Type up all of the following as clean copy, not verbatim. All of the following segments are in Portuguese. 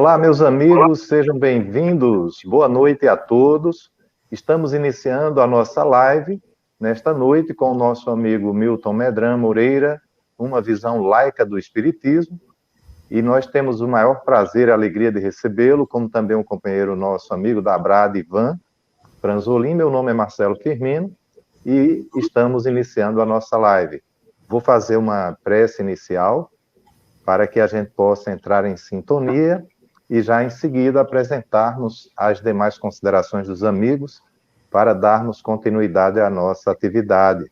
Olá, meus amigos, sejam bem-vindos. Boa noite a todos. Estamos iniciando a nossa live nesta noite com o nosso amigo Milton Medran Moreira, uma visão laica do Espiritismo. E nós temos o maior prazer e alegria de recebê-lo, como também um companheiro nosso amigo da Abrad, Ivan Franzolin. Meu nome é Marcelo Firmino e estamos iniciando a nossa live. Vou fazer uma prece inicial para que a gente possa entrar em sintonia e já em seguida apresentarmos as demais considerações dos amigos para darmos continuidade à nossa atividade.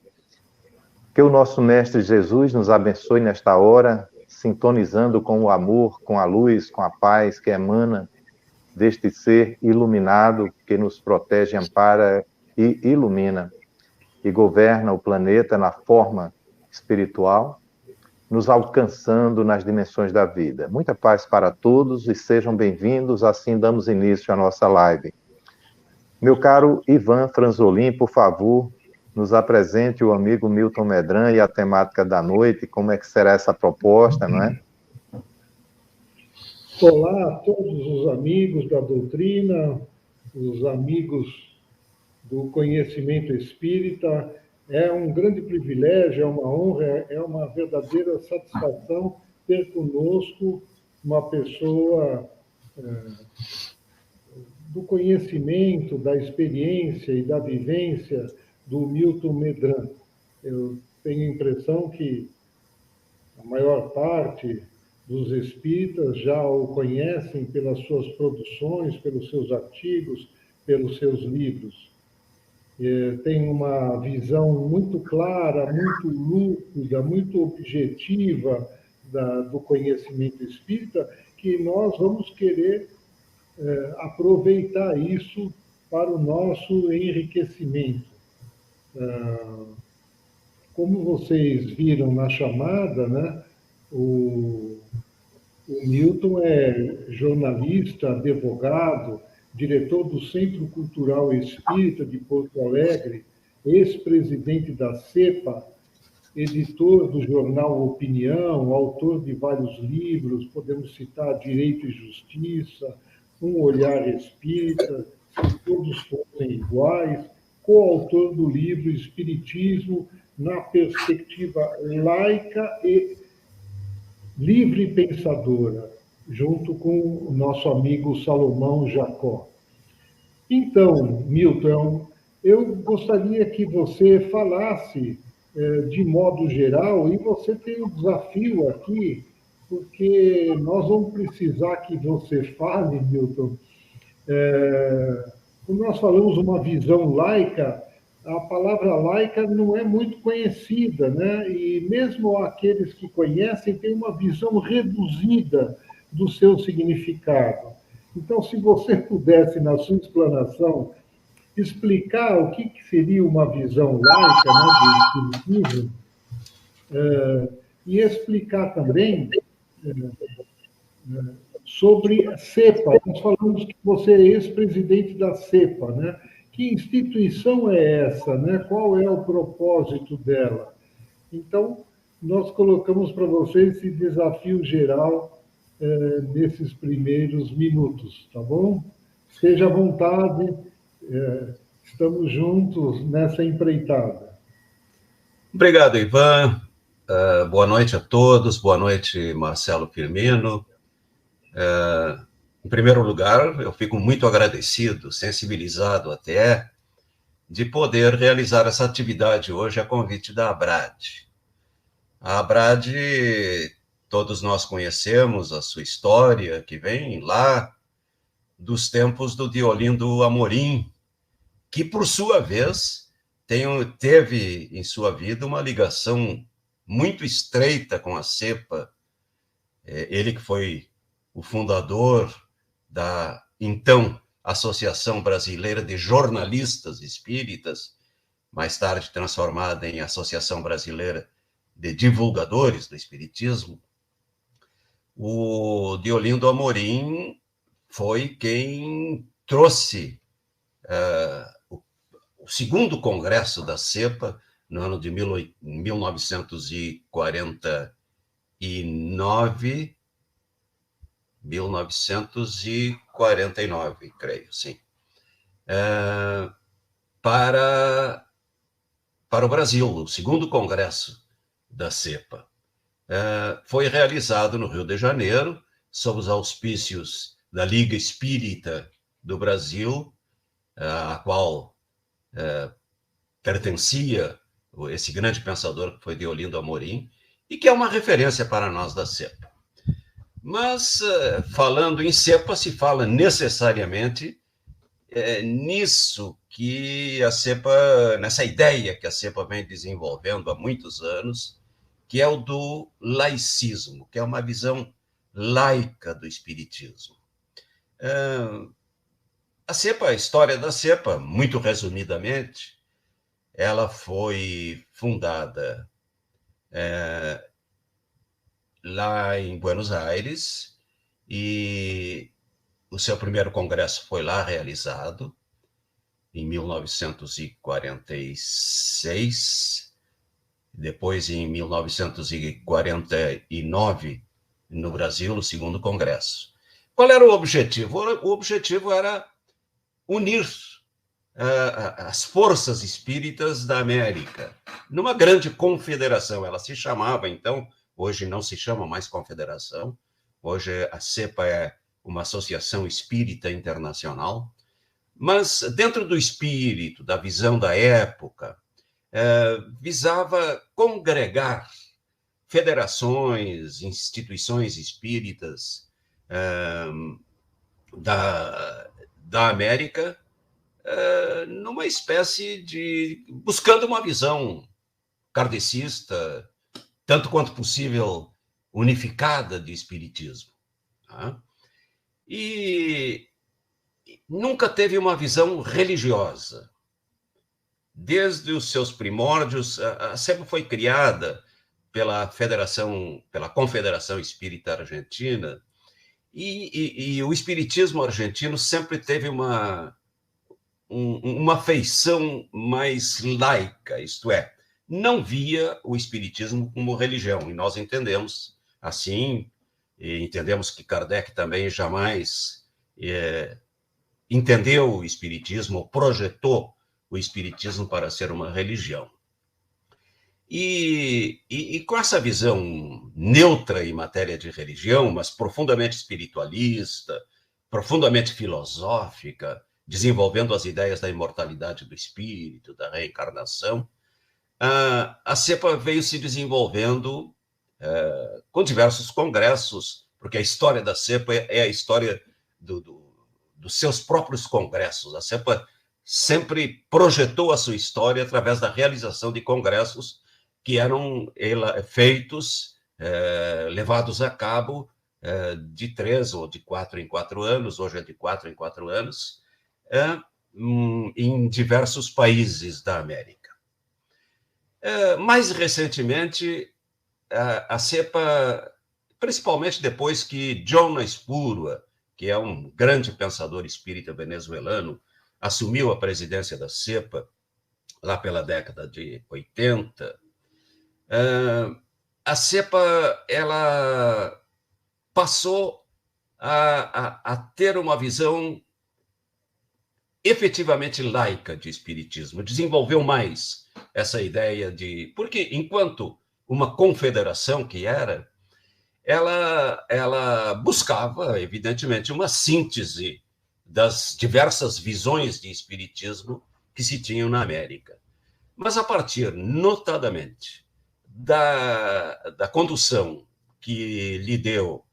Que o nosso Mestre Jesus nos abençoe nesta hora, sintonizando com o amor, com a luz, com a paz que emana deste ser iluminado que nos protege, ampara e ilumina, e governa o planeta na forma espiritual, nos alcançando nas dimensões da vida. Muita paz para todos e sejam bem-vindos. Assim damos início à nossa live. Meu caro Ivan Franzolin, por favor, nos apresente o amigo Milton Medran e a temática da noite, como é que será essa proposta, não é? Olá a todos os amigos da doutrina, os amigos do conhecimento espírita. É um grande privilégio, é uma honra, é uma verdadeira satisfação ter conosco uma pessoa do conhecimento, da experiência e da vivência do Milton Medran. Eu tenho a impressão que a maior parte dos espíritas já o conhecem pelas suas produções, pelos seus artigos, pelos seus livros. Tem uma visão muito clara, muito lúcida, muito objetiva do conhecimento espírita, que nós vamos querer aproveitar isso para o nosso enriquecimento. Como vocês viram na chamada, né, o Milton é jornalista, advogado, diretor do Centro Cultural Espírita de Porto Alegre, ex-presidente da CEPA, editor do jornal Opinião, autor de vários livros, podemos citar Direito e Justiça, Um Olhar Espírita, Se Todos Fossem Iguais, coautor do livro Espiritismo na Perspectiva Laica e Livre Pensadora, junto com o nosso amigo Salomão Jacó. Então, Milton, eu gostaria que você falasse de modo geral, e você tem um desafio aqui, porque nós vamos precisar que você fale, Milton. Quando nós falamos uma visão laica, a palavra laica não é muito conhecida, né? E mesmo aqueles que conhecem têm uma visão reduzida do seu significado. Então, se você pudesse, na sua explanação, explicar o que seria uma visão laica, né, do espiritismo, e explicar também sobre a CEPA. Nós falamos que você é ex-presidente da CEPA, né? Que instituição é essa, né? Qual é o propósito dela? Então, nós colocamos para vocês esse desafio geral nesses primeiros minutos, tá bom? Esteja à vontade, estamos juntos nessa empreitada. Obrigado, Ivan. Boa noite a todos, boa noite, Marcelo Firmino. Em primeiro lugar, eu fico muito agradecido, sensibilizado até, de poder realizar essa atividade hoje a convite da Abrad. A Abrad, todos nós conhecemos a sua história, que vem lá dos tempos do Deolindo Amorim, que, por sua vez, teve em sua vida uma ligação muito estreita com a CEPA, ele que foi o fundador da, então, Associação Brasileira de Jornalistas Espíritas, mais tarde transformada em Associação Brasileira de Divulgadores do Espiritismo. O Deolindo Amorim foi quem trouxe o segundo congresso da CEPA, no ano de 1949, 1949, creio, sim, para o Brasil, o segundo congresso da CEPA. Foi realizado no Rio de Janeiro, sob os auspícios da Liga Espírita do Brasil, a qual pertencia esse grande pensador que foi Deolindo Amorim, e que é uma referência para nós da CEPA. Mas, falando em CEPA, se fala necessariamente nisso que a CEPA, nessa ideia que a CEPA vem desenvolvendo há muitos anos, que é o do laicismo, que é uma visão laica do espiritismo. A CEPA, a história da CEPA, muito resumidamente, ela foi fundada lá em Buenos Aires, e o seu primeiro congresso foi lá realizado, em 1946, depois em 1949, no Brasil, no segundo congresso. Qual era o objetivo? O objetivo era unir as forças espíritas da América numa grande confederação. Ela se chamava, então, hoje não se chama mais confederação, hoje a CEPA é uma associação espírita internacional, mas dentro do espírito, da visão da época, visava congregar federações, instituições espíritas da América, numa espécie de... buscando uma visão kardecista, tanto quanto possível unificada de espiritismo. Tá? E nunca teve uma visão religiosa. Desde os seus primórdios, a CEPA foi criada pela Confederação Espírita Argentina, e o espiritismo argentino sempre teve uma feição mais laica, isto é, não via o espiritismo como religião, e nós entendemos assim, e entendemos que Kardec também jamais entendeu o espiritismo, projetou o espiritismo para ser uma religião. E com essa visão neutra em matéria de religião, mas profundamente espiritualista, profundamente filosófica, desenvolvendo as ideias da imortalidade do espírito, da reencarnação, a CEPA veio se desenvolvendo com diversos congressos, porque a história da CEPA é a história dos seus próprios congressos. A CEPA sempre projetou a sua história através da realização de congressos que eram feitos, levados a cabo de 3 ou de 4 em 4 anos, hoje é de 4 em 4 anos, em diversos países da América. Mais recentemente, a CEPA, principalmente depois que John Spurua, que é um grande pensador espírita venezuelano, assumiu a presidência da CEPA, lá pela década de 80, a CEPA ela passou a ter uma visão efetivamente laica de espiritismo, desenvolveu mais essa ideia de... Porque, enquanto uma confederação que era, ela buscava, evidentemente, uma síntese das diversas visões de espiritismo que se tinham na América. Mas a partir, notadamente, da condução que lhe deu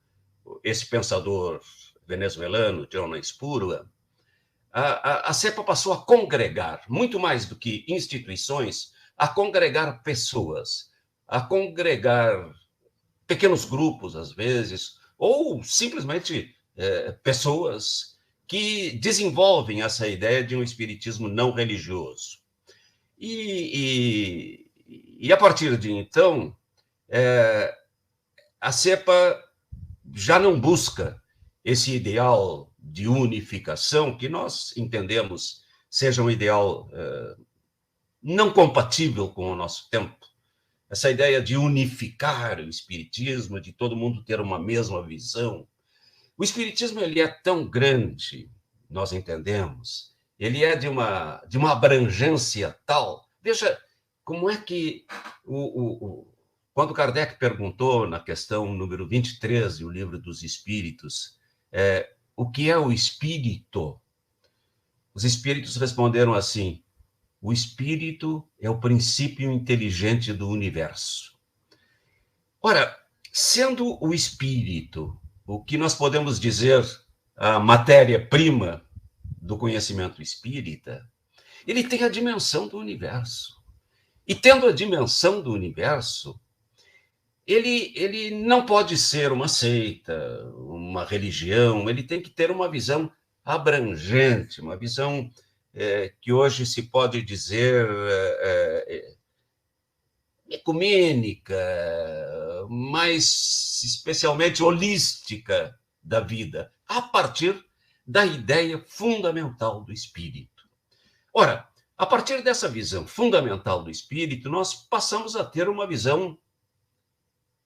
esse pensador venezuelano, John Spurua, a CEPA passou a congregar, muito mais do que instituições, a congregar pessoas, a congregar pequenos grupos, às vezes, ou simplesmente pessoas que desenvolvem essa ideia de um espiritismo não religioso. E a partir de então, a CEPA já não busca esse ideal de unificação, que nós entendemos seja um ideal não compatível com o nosso tempo. Essa ideia de unificar o espiritismo, de todo mundo ter uma mesma visão. O espiritismo ele é tão grande, nós entendemos, ele é de uma abrangência tal. Veja como é que quando Kardec perguntou na questão número 23 do Livro dos Espíritos, o que é o espírito? Os espíritos responderam assim: o espírito é o princípio inteligente do universo. Ora, sendo o espírito o que nós podemos dizer a matéria-prima do conhecimento espírita, ele tem a dimensão do universo. E tendo a dimensão do universo, ele não pode ser uma seita, uma religião, ele tem que ter uma visão abrangente, uma visão que hoje se pode dizer ecumênica, mais especialmente holística da vida, a partir da ideia fundamental do espírito. Ora, a partir dessa visão fundamental do espírito, nós passamos a ter uma visão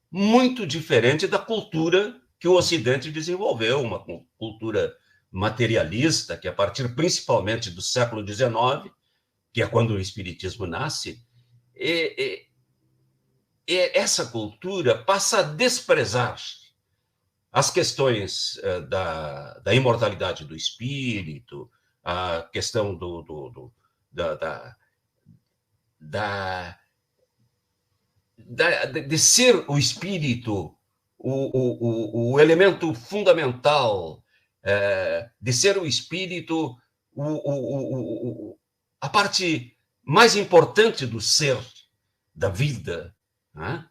muito diferente da cultura que o Ocidente desenvolveu, uma cultura materialista, que a partir principalmente do século XIX, que é quando o espiritismo nasce, essa cultura passa a desprezar as questões da imortalidade do espírito, a questão de ser o espírito o elemento fundamental, de ser o espírito a parte mais importante do ser, da vida. Né?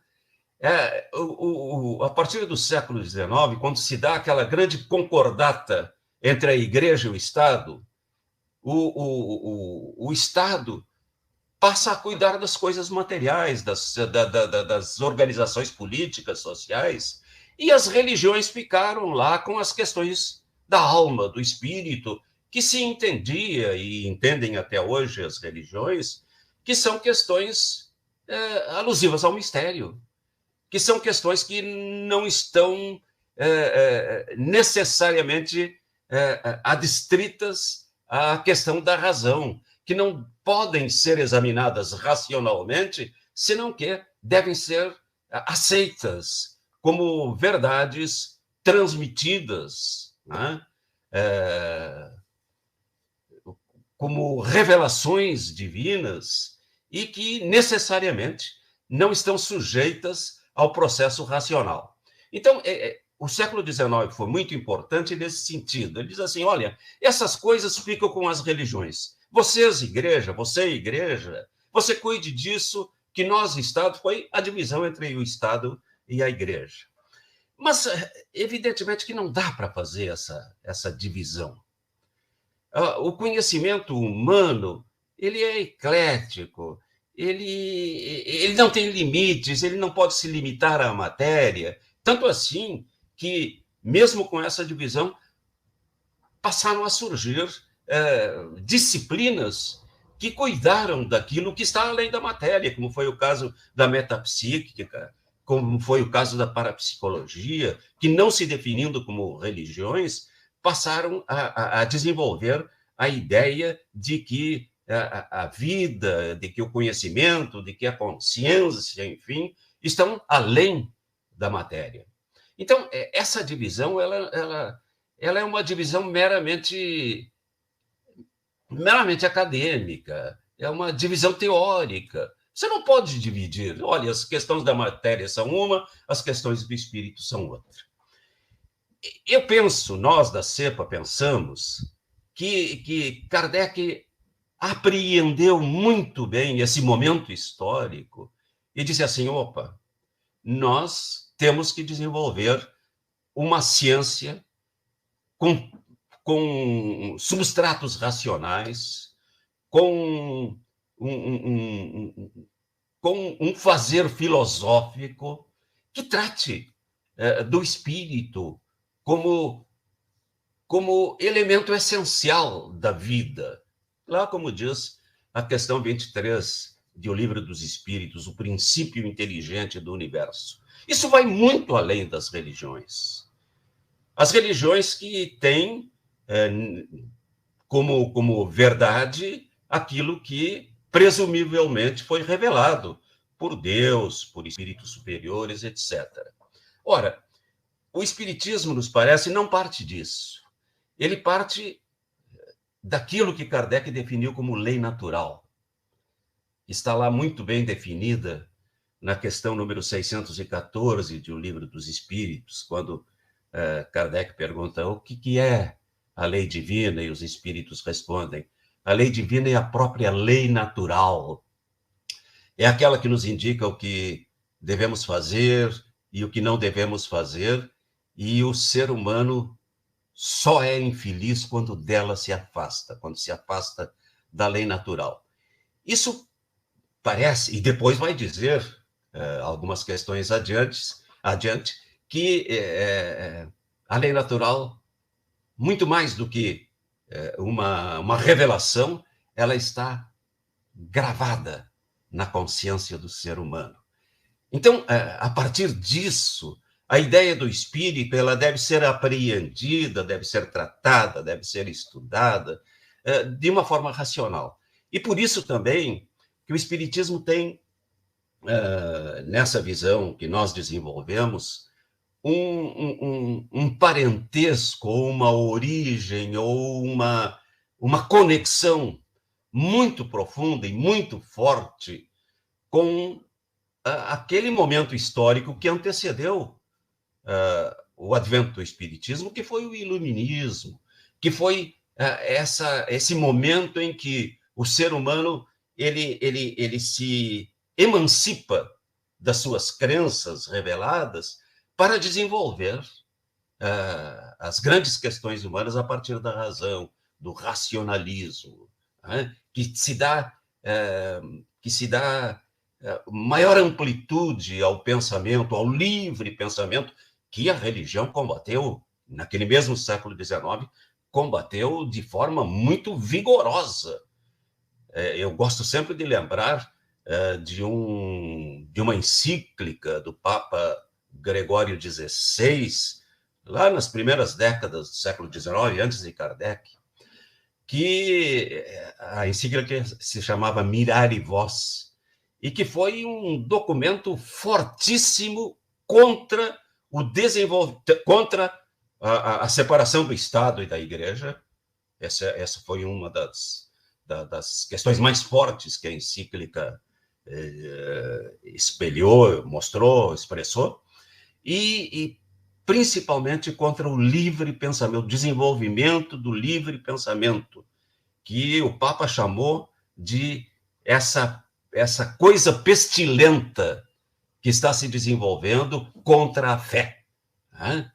A partir do século XIX, quando se dá aquela grande concordata entre a Igreja e o Estado, o Estado passa a cuidar das coisas materiais, das organizações políticas, sociais, e as religiões ficaram lá com as questões da alma, do espírito, que se entendia, e entendem até hoje as religiões, que são questões alusivas ao mistério, que são questões que não estão necessariamente adstritas à questão da razão, que não podem ser examinadas racionalmente, senão que devem ser aceitas como verdades transmitidas, né? Como revelações divinas e que necessariamente não estão sujeitas ao processo racional. Então, o século XIX foi muito importante nesse sentido. Ele diz assim, olha, essas coisas ficam com as religiões. Vocês, igreja, você cuide disso, que nós, Estado, foi a divisão entre o Estado e a igreja. Mas, evidentemente, que não dá para fazer essa divisão. O conhecimento humano, ele é eclético, ele não tem limites, ele não pode se limitar à matéria, tanto assim que, mesmo com essa divisão, passaram a surgir disciplinas que cuidaram daquilo que está além da matéria, como foi o caso da metapsíquica, como foi o caso da parapsicologia, que, não se definindo como religiões, passaram a desenvolver a ideia de que a vida, de que o conhecimento, de que a consciência, enfim, estão além da matéria. Então, essa divisão ela é uma divisão meramente acadêmica, é uma divisão teórica. Você não pode dividir, olha, as questões da matéria são uma, as questões do espírito são outra. Eu penso, nós da CEPA pensamos, que Kardec apreendeu muito bem esse momento histórico e disse assim, opa, nós temos que desenvolver uma ciência com substratos racionais, com um fazer filosófico que trate do espírito como elemento essencial da vida. Lá, como diz a questão 23 do Livro dos Espíritos, o princípio inteligente do universo. Isso vai muito além das religiões. as religiões que têm como verdade aquilo que presumivelmente foi revelado por Deus, por espíritos superiores, etc. Ora, o Espiritismo, nos parece, não parte disso. Ele parte daquilo que Kardec definiu como lei natural. Está lá muito bem definida na questão número 614 de O Livro dos Espíritos, quando Kardec pergunta o que é a lei divina, e os espíritos respondem: a lei divina é a própria lei natural. É aquela que nos indica o que devemos fazer e o que não devemos fazer, e o ser humano só é infeliz quando dela se afasta, quando se afasta da lei natural. Isso parece, e depois vai dizer, algumas questões adiante, que a lei natural, muito mais do que uma revelação, ela está gravada na consciência do ser humano. Então, a partir disso, a ideia do espírito, ela deve ser apreendida, deve ser tratada, deve ser estudada de uma forma racional. E por isso também que o espiritismo tem, nessa visão que nós desenvolvemos, um parentesco, ou uma origem, ou uma conexão muito profunda e muito forte com aquele momento histórico que antecedeu o advento do espiritismo, que foi o iluminismo, que foi esse momento em que o ser humano ele se emancipa das suas crenças reveladas para desenvolver as grandes questões humanas a partir da razão, do racionalismo, né? que se dá maior amplitude ao pensamento, ao livre pensamento, que a religião combateu, naquele mesmo século XIX, combateu de forma muito vigorosa. Eu gosto sempre de lembrar de uma encíclica do Papa Gregório XVI, lá nas primeiras décadas do século XIX, antes de Kardec, que a encíclica se chamava Mirari Vos, e que foi um documento fortíssimo contra contra a separação do Estado e da Igreja. Essa foi uma das questões mais fortes que a encíclica espelhou, mostrou, expressou, e principalmente contra o livre pensamento, o desenvolvimento do livre pensamento, que o Papa chamou de essa coisa pestilenta que está se desenvolvendo contra a fé, né?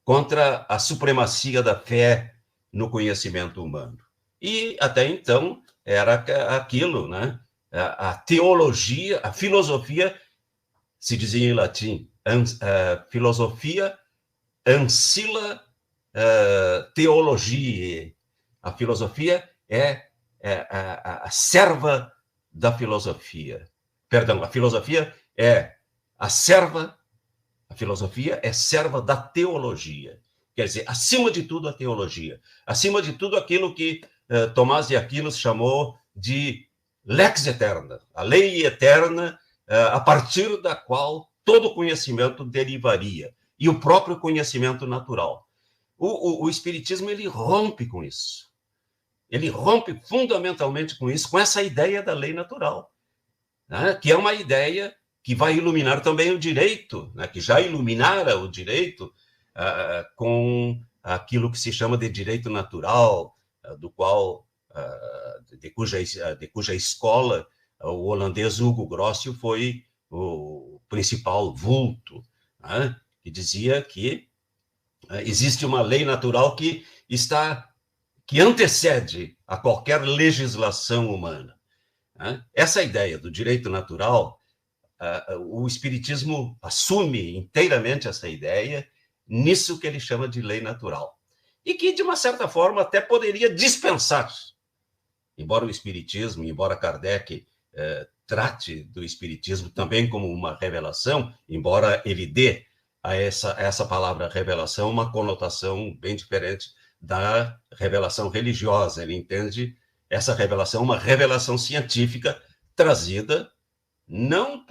Contra a supremacia da fé no conhecimento humano. E até então era aquilo, né? A teologia, a filosofia, se dizia em latim, filosofia ancilla theologiae. A filosofia é a serva da filosofia. Perdão, a filosofia é serva da teologia. Quer dizer, acima de tudo a teologia, acima de tudo aquilo que Tomás de Aquino chamou de lex eterna, a lei eterna, a partir da qual todo conhecimento derivaria, e o próprio conhecimento natural. O Espiritismo, ele rompe com isso. Ele rompe fundamentalmente com isso, com essa ideia da lei natural, né? Que é uma ideia que vai iluminar também o direito, né? Que já iluminara o direito com aquilo que se chama de direito natural, do qual, de cuja escola o holandês Hugo Grossio foi o principal vulto, né? Que dizia que existe uma lei natural que antecede a qualquer legislação humana, né? Essa ideia do direito natural, o Espiritismo assume inteiramente essa ideia nisso que ele chama de lei natural, e que, de uma certa forma, até poderia dispensar, embora o Espiritismo, embora Kardec trate do Espiritismo também como uma revelação, embora ele dê a essa palavra revelação uma conotação bem diferente da revelação religiosa. Ele entende essa revelação uma revelação científica trazida não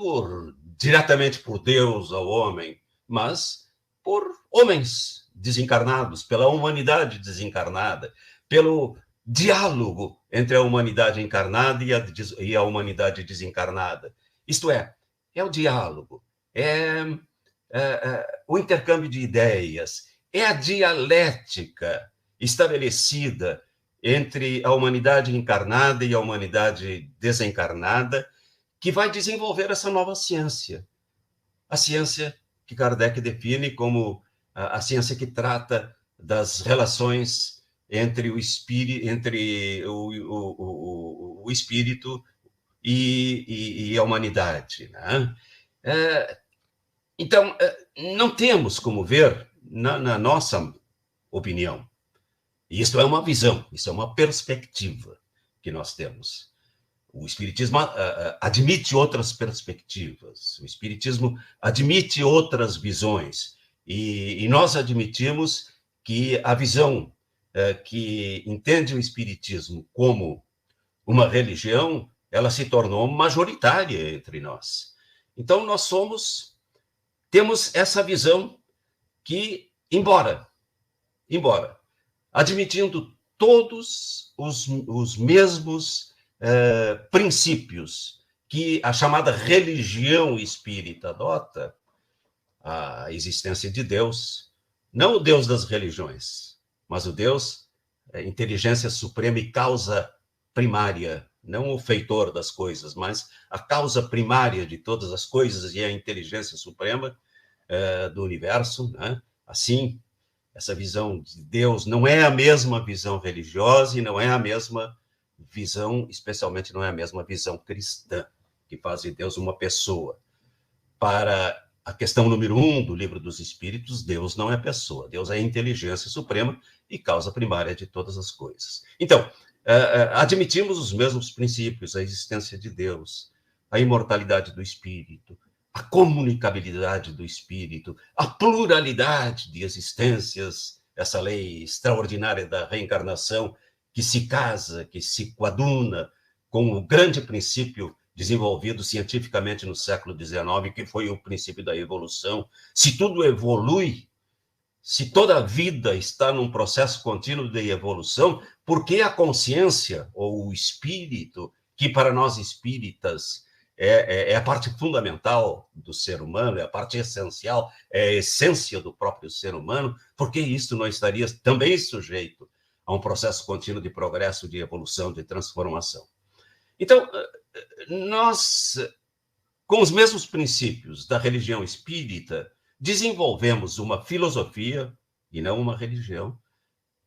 diretamente por Deus ao homem, mas por homens desencarnados, pela humanidade desencarnada, pelo diálogo entre a humanidade encarnada e a humanidade desencarnada. Isto é o diálogo, o intercâmbio de ideias, é a dialética estabelecida entre a humanidade encarnada e a humanidade desencarnada que vai desenvolver essa nova ciência. A ciência que Kardec define como a ciência que trata das relações entre o espírito e a humanidade, né? Então, não temos como ver, na nossa opinião, e isso é uma visão, isso é uma perspectiva que nós temos. O Espiritismo admite outras perspectivas, o Espiritismo admite outras visões, e nós admitimos que a visão que entende o Espiritismo como uma religião, ela se tornou majoritária entre nós. Então, nós temos essa visão que, embora admitindo todos os mesmos princípios que a chamada religião espírita adota, a existência de Deus, não o Deus das religiões, mas o Deus, inteligência suprema e causa primária, não o feitor das coisas, mas a causa primária de todas as coisas e a inteligência suprema do universo, né? Assim, essa visão de Deus não é a mesma visão religiosa e não é a mesma visão, especialmente não é a mesma visão cristã, que faz de Deus uma pessoa. Para a questão número 1 do Livro dos Espíritos, Deus não é pessoa, Deus é a inteligência suprema e causa primária de todas as coisas. Então, admitimos os mesmos princípios, a existência de Deus, a imortalidade do espírito, a comunicabilidade do espírito, a pluralidade de existências, essa lei extraordinária da reencarnação que se casa, que se coaduna com o grande princípio desenvolvido cientificamente no século XIX, que foi o princípio da evolução. Se tudo evolui, se toda a vida está num processo contínuo de evolução, por que a consciência ou o espírito, que para nós espíritas é a parte fundamental do ser humano, é a parte essencial, é a essência do próprio ser humano, por que isso não estaria também sujeito a um processo contínuo de progresso, de evolução, de transformação? Então, nós, com os mesmos princípios da religião espírita, desenvolvemos uma filosofia, e não uma religião,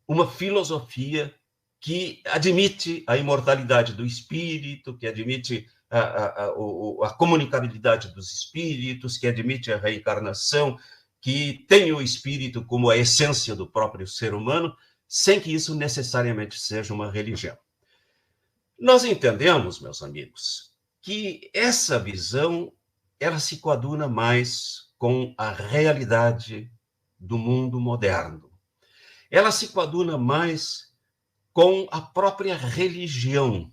uma filosofia que admite a imortalidade do espírito, que admite a comunicabilidade dos espíritos, que admite a reencarnação, que tem o espírito como a essência do próprio ser humano, sem que isso necessariamente seja uma religião. Nós entendemos, meus amigos, que essa visão ela se coaduna mais com a realidade do mundo moderno. Ela se coaduna mais com a própria religião.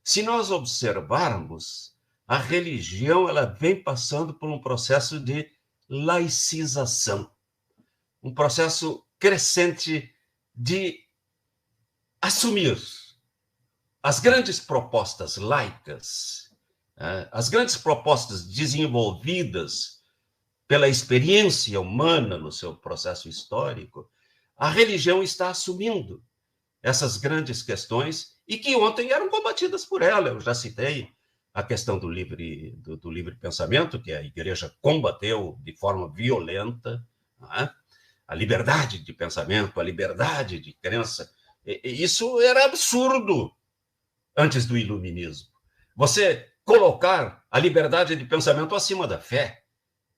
Se nós observarmos, a religião ela vem passando por um processo de laicização, um processo crescente de assumir as grandes propostas laicas, as grandes propostas desenvolvidas pela experiência humana no seu processo histórico. A religião está assumindo essas grandes questões e que ontem eram combatidas por ela. Eu já citei a questão do livre pensamento, que a igreja combateu de forma violenta, a liberdade de pensamento, a liberdade de crença. Isso era absurdo antes do iluminismo. Você colocar a liberdade de pensamento acima da fé,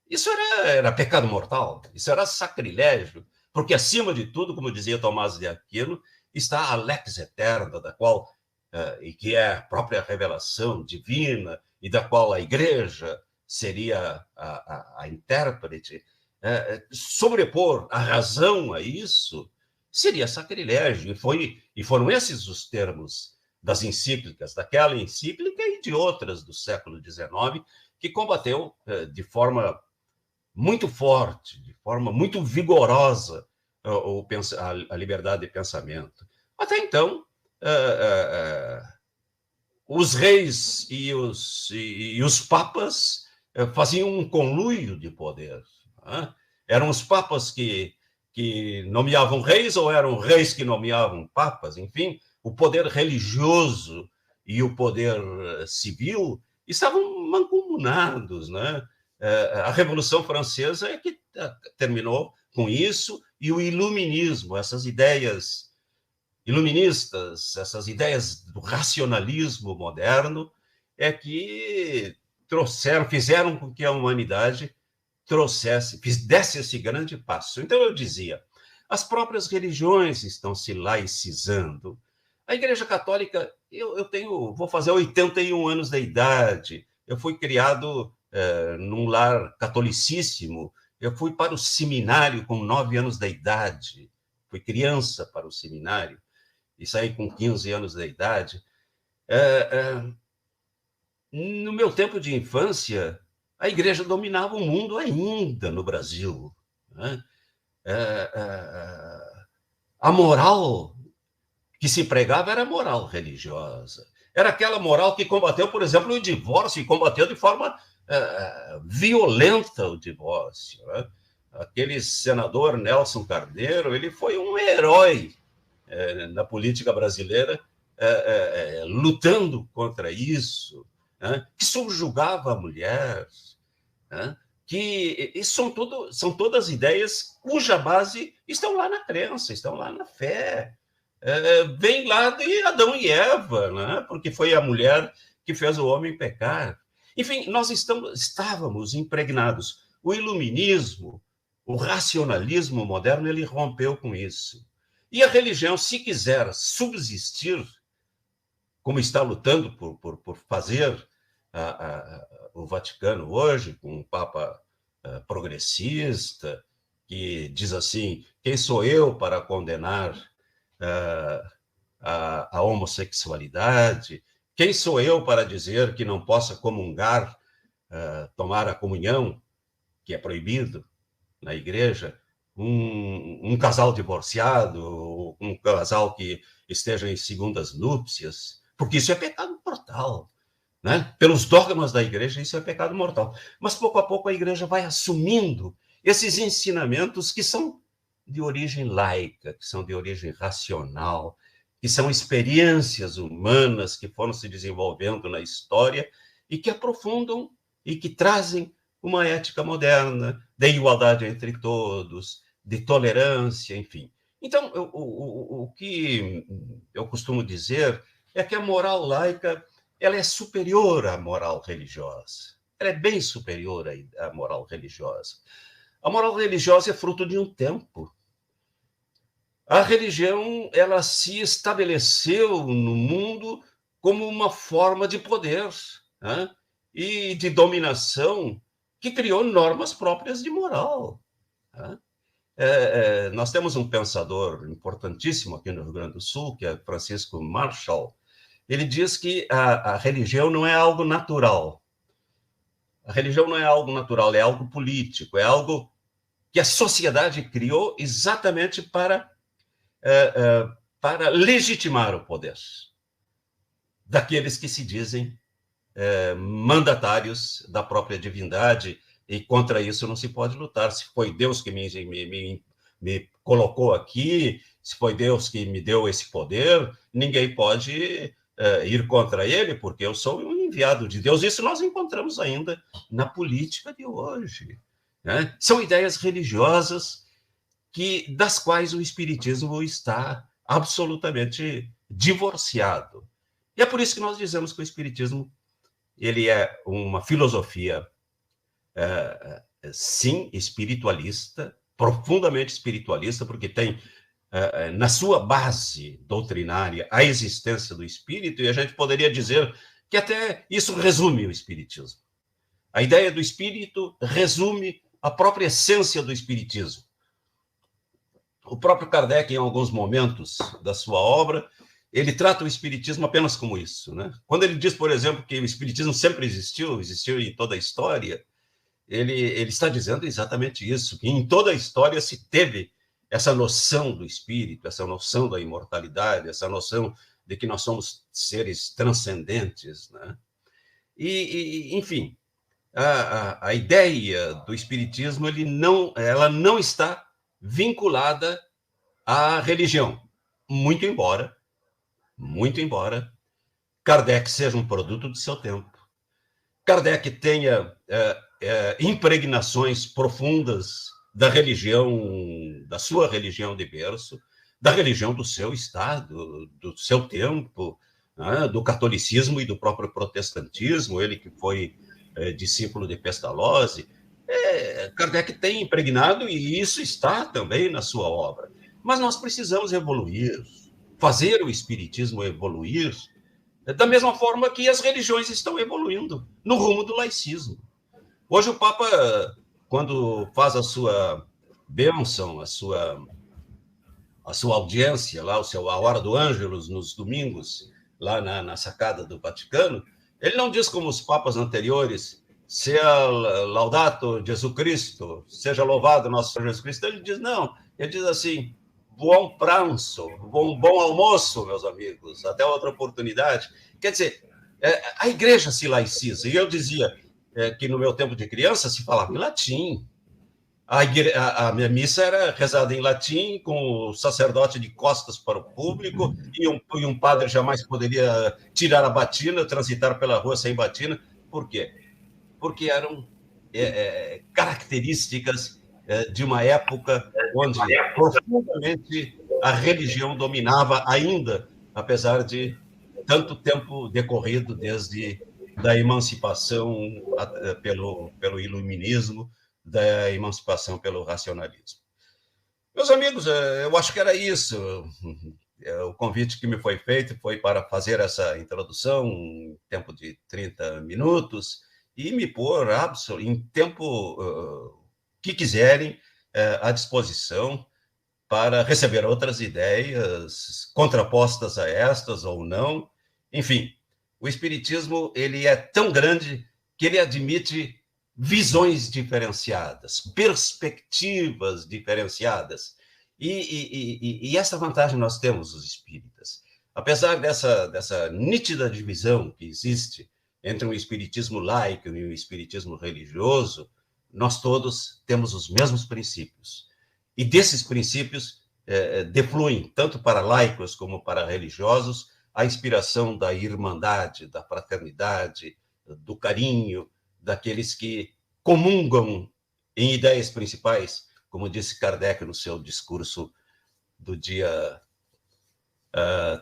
isso era pecado mortal, isso era sacrilégio, porque acima de tudo, como dizia Tomás de Aquino, está a lex eterna, da qual, e que é a própria revelação divina, e da qual a igreja seria a intérprete. sobrepor a razão a isso seria sacrilégio. E foram esses os termos das encíclicas, daquela encíclica e de outras do século XIX, que combateu de forma muito forte, de forma muito vigorosa a liberdade de pensamento. Até então, os reis e os papas faziam um conluio de poder. Né? Eram os papas que nomeavam reis ou eram reis que nomeavam papas, enfim, o poder religioso e o poder civil estavam mancomunados, né? A Revolução Francesa é que terminou com isso, e o iluminismo, essas ideias iluministas, essas ideias do racionalismo moderno, é que fizeram com que a humanidade desse esse grande passo. Então eu dizia, as próprias religiões estão se laicizando. A Igreja Católica, vou fazer 81 anos de idade, eu fui criado num lar catolicíssimo, eu fui para o seminário com 9 anos de idade, fui criança para o seminário, e saí com 15 anos de idade. No meu tempo de infância, a Igreja dominava o mundo ainda no Brasil. Né? A moral que se pregava era moral religiosa. Era aquela moral que combateu, por exemplo, o divórcio, e combateu de forma violenta o divórcio. Né? Aquele senador Nelson Carneiro, ele foi um herói na política brasileira, lutando contra isso, né? Que subjugava a mulher, né? São todas ideias cuja base estão lá na crença, estão lá na fé. Vem lá de Adão e Eva, né? Porque foi a mulher que fez o homem pecar. Enfim, nós estávamos impregnados. O iluminismo, o racionalismo moderno, ele rompeu com isso. E a religião, se quiser subsistir, como está lutando por fazer o Vaticano hoje, com um Papa progressista, que diz assim, quem sou eu para condenar a homossexualidade? Quem sou eu para dizer que não possa comungar, tomar a comunhão, que é proibido na igreja, um casal divorciado, um casal que esteja em segundas núpcias, porque isso é pecado mortal. Né? Pelos dogmas da igreja, isso é pecado mortal. Mas, pouco a pouco, a igreja vai assumindo esses ensinamentos que são de origem laica, que são de origem racional, que são experiências humanas que foram se desenvolvendo na história e que aprofundam e que trazem uma ética moderna, de igualdade entre todos, de tolerância, enfim. Então, o que eu costumo dizer é que a moral laica ela é superior à moral religiosa. Ela é bem superior à moral religiosa. A moral religiosa é fruto de um tempo. A religião ela se estabeleceu no mundo como uma forma de poder, né? E de dominação que criou normas próprias de moral. Né? Nós temos um pensador importantíssimo aqui no Rio Grande do Sul, que é Francisco Marshall. Ele diz que a religião não é algo natural. A religião não é algo natural, é algo político, é algo que a sociedade criou exatamente para legitimar o poder daqueles que se dizem mandatários da própria divindade, e contra isso não se pode lutar. Se foi Deus que me colocou aqui, se foi Deus que me deu esse poder, ninguém pode ir contra ele, porque eu sou um enviado de Deus. Isso nós encontramos ainda na política de hoje. Né? São ideias religiosas das quais o espiritismo está absolutamente divorciado. E é por isso que nós dizemos que o espiritismo ele é uma filosofia, sim, espiritualista, profundamente espiritualista, porque tem na sua base doutrinária a existência do espírito, e a gente poderia dizer que até isso resume o espiritismo. A ideia do espírito resume a própria essência do espiritismo. O próprio Kardec, em alguns momentos da sua obra, ele trata o espiritismo apenas como isso, né? Quando ele diz, por exemplo, que o espiritismo sempre existiu em toda a história, ele está dizendo exatamente isso, que em toda a história se teve essa noção do espírito, essa noção da imortalidade, essa noção de que nós somos seres transcendentes, né? Enfim, a ideia do espiritismo ela não está vinculada à religião, muito embora Kardec seja um produto do seu tempo. Kardec tenha impregnações profundas da religião, da sua religião de berço, da religião do seu estado, do seu tempo, né, do catolicismo e do próprio protestantismo, ele que foi discípulo de Pestalozzi. Kardec tem impregnado, e isso está também na sua obra. Mas nós precisamos evoluir, fazer o espiritismo evoluir, da mesma forma que as religiões estão evoluindo, no rumo do laicismo. Hoje o Papa, quando faz a sua bênção, a sua audiência, lá, a hora do Ângelus, nos domingos, lá na sacada do Vaticano, ele não diz como os papas anteriores, sea laudato Jesus Cristo, seja louvado nosso Senhor Jesus Cristo. Ele diz, não, ele diz assim, bom pranzo, bom almoço, meus amigos, até outra oportunidade. Quer dizer, a igreja se laiciza, e eu dizia que no meu tempo de criança se falava em latim. A minha missa era rezada em latim, com o sacerdote de costas para o público, e um padre jamais poderia tirar a batina, transitar pela rua sem batina. Por quê? Porque eram características de uma época onde profundamente a religião dominava ainda, apesar de tanto tempo decorrido desde da emancipação pelo iluminismo, da emancipação pelo racionalismo. Meus amigos, eu acho que era isso. O convite que me foi feito foi para fazer essa introdução em tempo de 30 minutos e me pôr em tempo que quiserem à disposição para receber outras ideias contrapostas a estas ou não. Enfim, o espiritismo ele é tão grande que ele admite visões diferenciadas, perspectivas diferenciadas. E essa vantagem nós temos, os espíritas. Apesar dessa nítida divisão que existe entre um espiritismo laico e um espiritismo religioso, nós todos temos os mesmos princípios. E desses princípios defluem, tanto para laicos como para religiosos, a inspiração da irmandade, da fraternidade, do carinho, daqueles que comungam em ideias principais, como disse Kardec no seu discurso do dia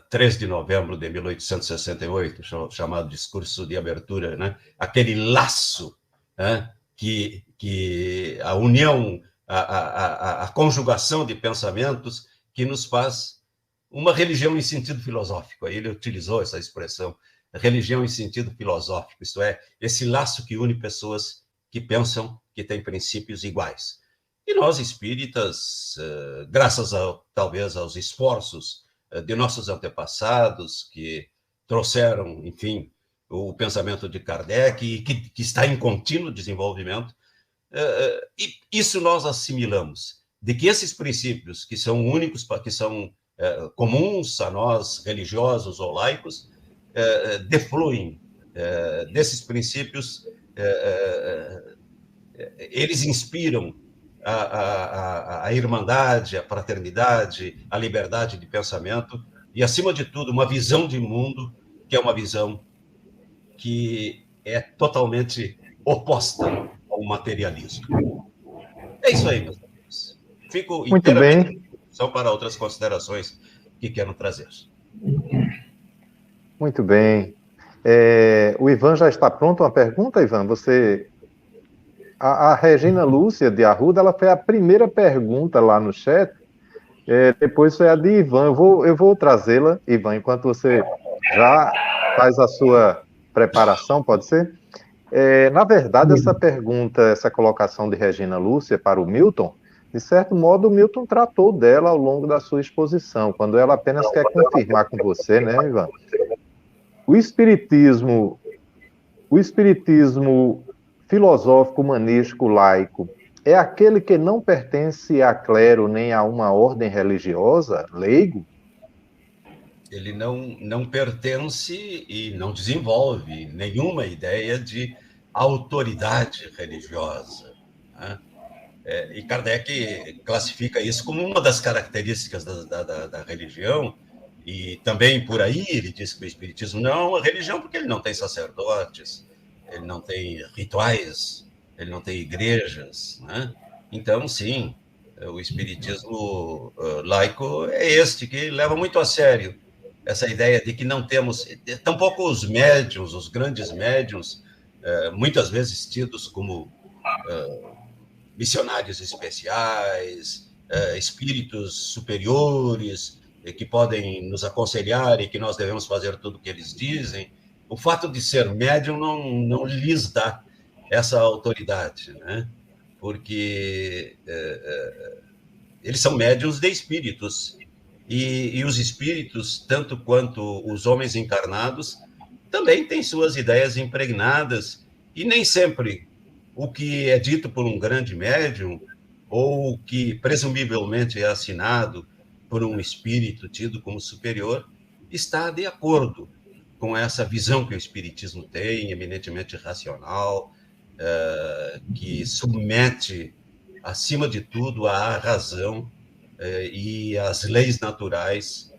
3 de novembro de 1868, chamado discurso de abertura, né? Aquele laço, né? que a união, a conjugação de pensamentos que nos faz uma religião em sentido filosófico. Aí ele utilizou essa expressão, religião em sentido filosófico, isto é, esse laço que une pessoas que pensam que têm princípios iguais. E nós, espíritas, graças talvez aos esforços de nossos antepassados, que trouxeram, enfim, o pensamento de Kardec, e que está em contínuo desenvolvimento, e isso nós assimilamos, de que esses princípios, que são únicos, que são comuns a nós, religiosos ou laicos, defluem desses princípios, eles inspiram a irmandade, a fraternidade, a liberdade de pensamento e, acima de tudo, uma visão de mundo que é uma visão que é totalmente oposta ao materialismo. É isso aí, meus amigos. Fico inteiramente só para outras considerações que quero trazer. Muito bem. O Ivan já está pronto? Uma pergunta, Ivan? A Regina Lúcia de Arruda, ela foi a primeira pergunta lá no chat, depois foi a de Ivan. Eu vou trazê-la, Ivan, enquanto você já faz a sua preparação, pode ser? Na verdade, essa pergunta, essa colocação de Regina Lúcia para o Milton, de certo modo, o Milton tratou dela ao longo da sua exposição, quando ela apenas quer confirmar com você, né, Ivan? O espiritismo, o espiritismo filosófico, humanístico, laico, é aquele que não pertence a clero nem a uma ordem religiosa, leigo? Ele não pertence e não desenvolve nenhuma ideia de autoridade religiosa, né? E Kardec classifica isso como uma das características da religião, e também por aí ele diz que o Espiritismo não é uma religião porque ele não tem sacerdotes, ele não tem rituais, ele não tem igrejas, né? Então, sim, o Espiritismo laico é este, que leva muito a sério essa ideia de que não temos, tampouco os médiuns, os grandes médiuns, muitas vezes tidos como missionários especiais, espíritos superiores, que podem nos aconselhar e que nós devemos fazer tudo o que eles dizem. O fato de ser médium não lhes dá essa autoridade, né? Porque eles são médiuns de espíritos. E os espíritos, tanto quanto os homens encarnados, também têm suas ideias impregnadas, e nem sempre o que é dito por um grande médium, ou que presumivelmente é assinado por um espírito tido como superior, está de acordo com essa visão que o espiritismo tem, eminentemente racional, que submete, acima de tudo, à razão e às leis naturais,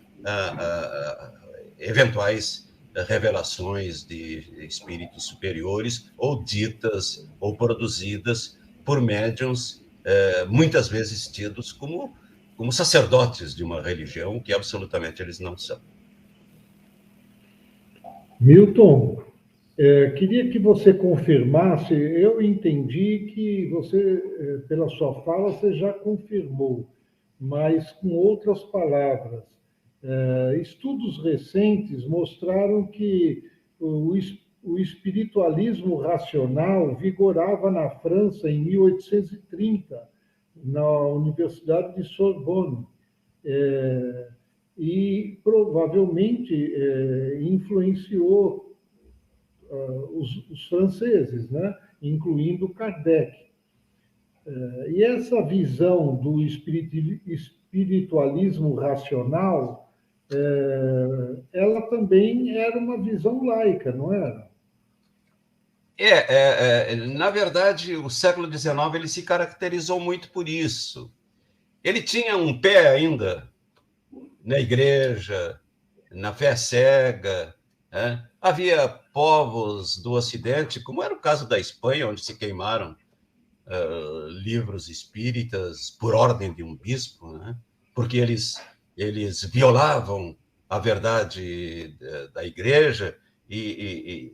eventuais revelações de espíritos superiores, ou ditas ou produzidas por médiuns, muitas vezes tidos como sacerdotes de uma religião, que absolutamente eles não são. Milton, queria que você confirmasse, eu entendi que você, pela sua fala, você já confirmou, mas com outras palavras. Estudos recentes mostraram que o espiritualismo racional vigorava na França em 1830, na Universidade de Sorbonne, e provavelmente influenciou os franceses, né? Incluindo Kardec. E essa visão do espiritualismo racional, ela também era uma visão laica, não era? Na verdade, o século XIX ele se caracterizou muito por isso. Ele tinha um pé ainda na igreja, na fé cega, né? Havia povos do Ocidente, como era o caso da Espanha, onde se queimaram livros espíritas por ordem de um bispo, né? Porque eles violavam a verdade da igreja, e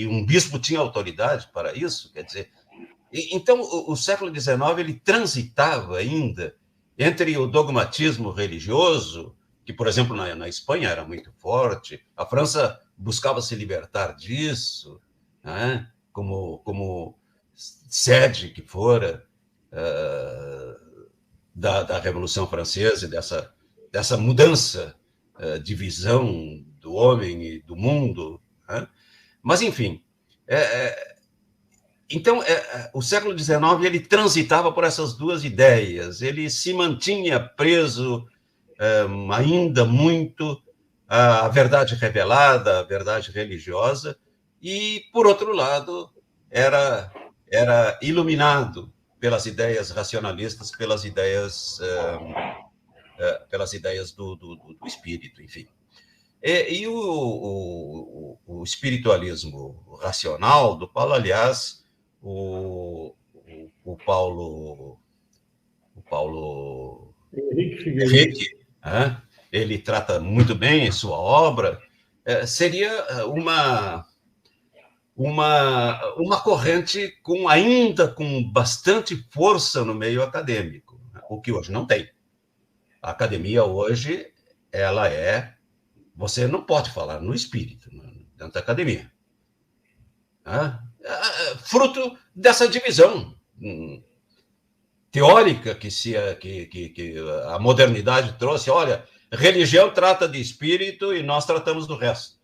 um bispo tinha autoridade para isso, quer dizer. Então, o século XIX ele transitava ainda entre o dogmatismo religioso, que, por exemplo, na Espanha era muito forte, a França buscava se libertar disso, né? como sede que fora da Revolução Francesa, dessa mudança de visão do homem e do mundo, né? Mas, enfim, então, o século XIX ele transitava por essas duas ideias, ele se mantinha preso ainda muito à verdade revelada, à verdade religiosa, e, por outro lado, era iluminado pelas ideias racionalistas, pelas ideias do espírito, enfim. E o espiritualismo racional, do qual, aliás, o Paulo Henrique, ele trata muito bem em sua obra, seria uma corrente ainda com bastante força no meio acadêmico, o que hoje não tem. A academia hoje, ela você não pode falar no espírito dentro da academia. fruto dessa divisão teórica que a modernidade trouxe. Olha, religião trata de espírito e nós tratamos do resto.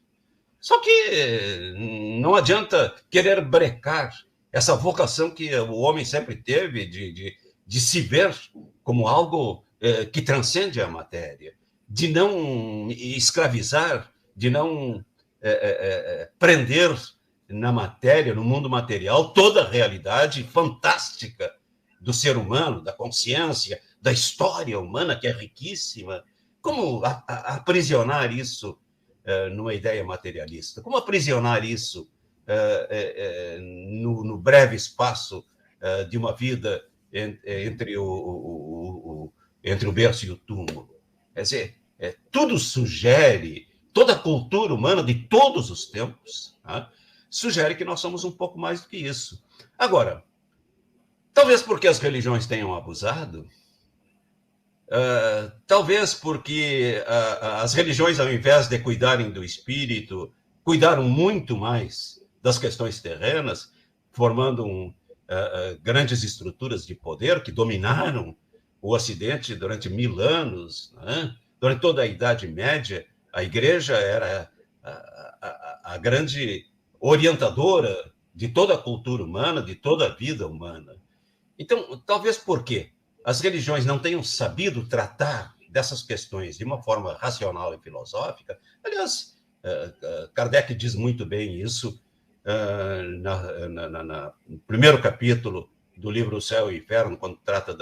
Só que não adianta querer brecar essa vocação que o homem sempre teve de se ver como algo que transcende a matéria, de não escravizar, de não prender na matéria, no mundo material, toda a realidade fantástica do ser humano, da consciência, da história humana, que é riquíssima. Como aprisionar isso numa ideia materialista? Como aprisionar isso no breve espaço de uma vida entre o berço e o túmulo? Quer dizer, tudo sugere, toda a cultura humana de todos os tempos, sugere que nós somos um pouco mais do que isso. Agora, talvez porque as religiões tenham abusado, talvez porque as religiões, ao invés de cuidarem do espírito, cuidaram muito mais das questões terrenas, formando grandes estruturas de poder que dominaram o Ocidente durante 1000 anos, né? Durante toda a Idade Média, a Igreja era a grande orientadora de toda a cultura humana, de toda a vida humana. Então, talvez porque as religiões não tenham sabido tratar dessas questões de uma forma racional e filosófica. Aliás, Kardec diz muito bem isso no primeiro capítulo do livro O Céu e o Inferno, quando trata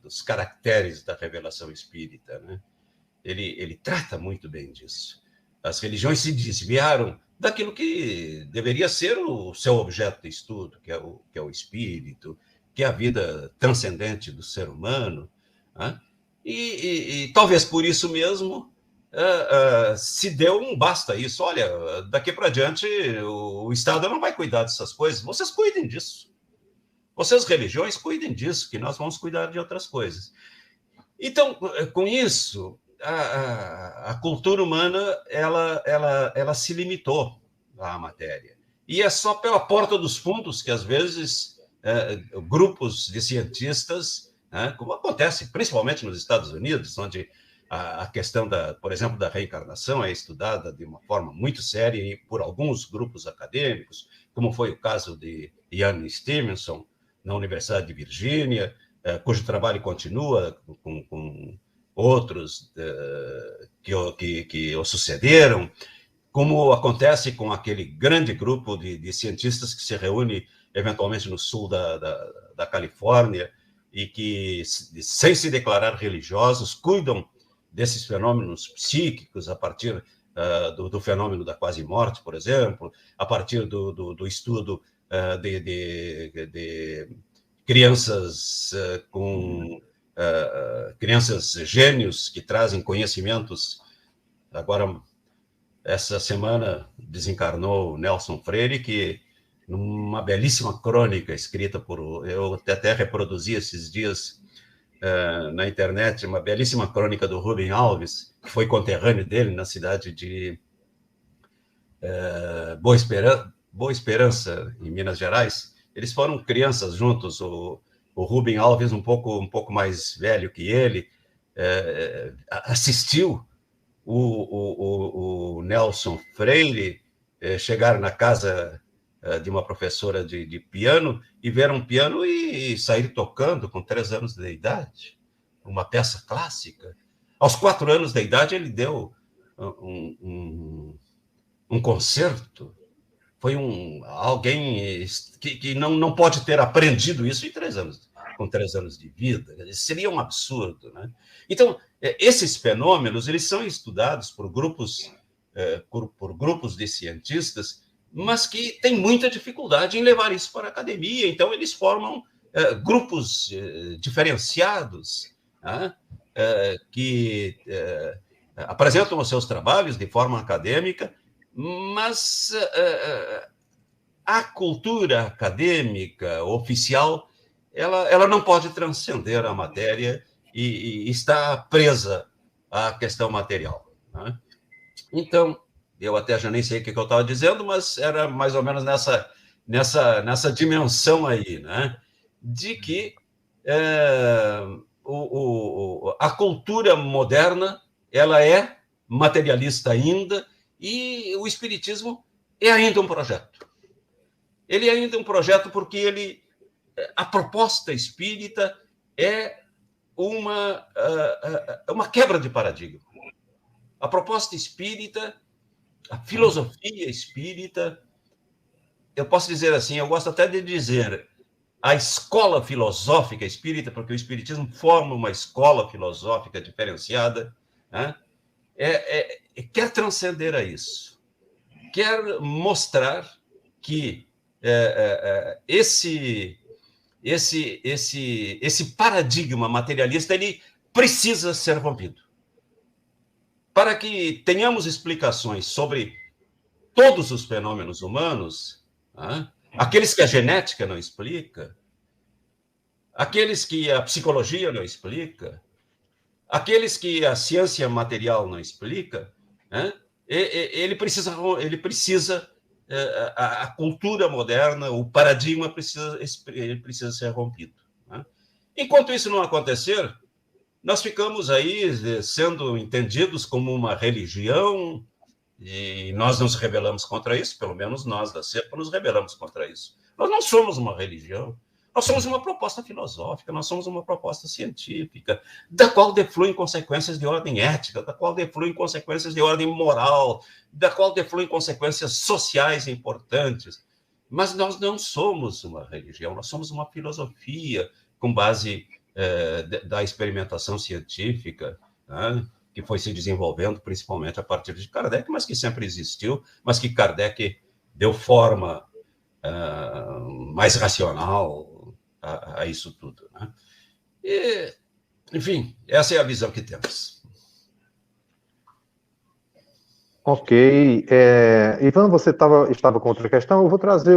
dos caracteres da revelação espírita, né? Ele trata muito bem disso. As religiões se desviaram daquilo que deveria ser o seu objeto de estudo, que é o espírito, que é a vida transcendente do ser humano, né? E talvez por isso mesmo se deu um basta isso. Olha, daqui para diante o Estado não vai cuidar dessas coisas, vocês cuidem disso. Vocês, religiões, cuidem disso, que nós vamos cuidar de outras coisas. Então, com isso, a cultura humana ela se limitou à matéria. E é só pela porta dos fundos que, às vezes, grupos de cientistas, como acontece principalmente nos Estados Unidos, onde a questão, por exemplo, da reencarnação é estudada de uma forma muito séria e por alguns grupos acadêmicos, como foi o caso de Ian Stevenson, na Universidade de Virgínia, cujo trabalho continua com outros que o sucederam, como acontece com aquele grande grupo de cientistas que se reúne eventualmente no sul da Califórnia e que, sem se declarar religiosos, cuidam desses fenômenos psíquicos a partir do fenômeno da quase-morte, por exemplo, a partir do estudo de crianças crianças gênios que trazem conhecimentos. Agora, essa semana desencarnou Nelson Freire, que numa belíssima crônica escrita eu até reproduzi esses dias na internet, uma belíssima crônica do Rubem Alves, que foi conterrâneo dele na cidade de Boa Esperança, em Minas Gerais. Eles foram crianças juntos, o Rubem Alves, um pouco mais velho que ele, assistiu o Nelson Freire chegar na casa de uma professora de piano e ver um piano e sair tocando com 3 anos de idade, uma peça clássica. Aos 4 anos de idade, ele deu um concerto. Foi alguém que não pode ter aprendido isso em 3 anos, com 3 anos de vida. Seria um absurdo, né? Então, esses fenômenos eles são estudados por grupos de cientistas, mas que têm muita dificuldade em levar isso para a academia. Então, eles formam grupos diferenciados, né? Que apresentam os seus trabalhos de forma acadêmica, mas a cultura acadêmica oficial ela não pode transcender a matéria e está presa à questão material, né? Então, eu até já nem sei o que eu estava dizendo, mas era mais ou menos nessa dimensão aí, né? De que a cultura moderna ela é materialista ainda, e o espiritismo é ainda um projeto. Ele é ainda um projeto porque a proposta espírita é uma quebra de paradigma. A proposta espírita, a filosofia espírita, eu posso dizer assim, eu gosto até de dizer a escola filosófica espírita, porque o espiritismo forma uma escola filosófica diferenciada, né? Quer transcender a isso, quer mostrar que esse paradigma materialista ele precisa ser rompido. Para que tenhamos explicações sobre todos os fenômenos humanos, né? Aqueles que a genética não explica, aqueles que a psicologia não explica, aqueles que a ciência material não explica, né? Ele precisa a cultura moderna, o paradigma precisa ser rompido, né? Enquanto isso não acontecer, nós ficamos aí sendo entendidos como uma religião, e nós nos rebelamos contra isso, pelo menos nós da CEPA nos rebelamos contra isso. Nós não somos uma religião, nós somos uma proposta filosófica, nós somos uma proposta científica, da qual defluem consequências de ordem ética, da qual defluem consequências de ordem moral, da qual defluem consequências sociais importantes. Mas nós não somos uma religião, nós somos uma filosofia com base da experimentação científica, né? Que foi se desenvolvendo principalmente a partir de Kardec, mas que sempre existiu, mas que Kardec deu forma mais racional a isso tudo, né? E, enfim, essa é a visão que temos. Ok. Ivan, você estava com outra questão. Eu vou trazer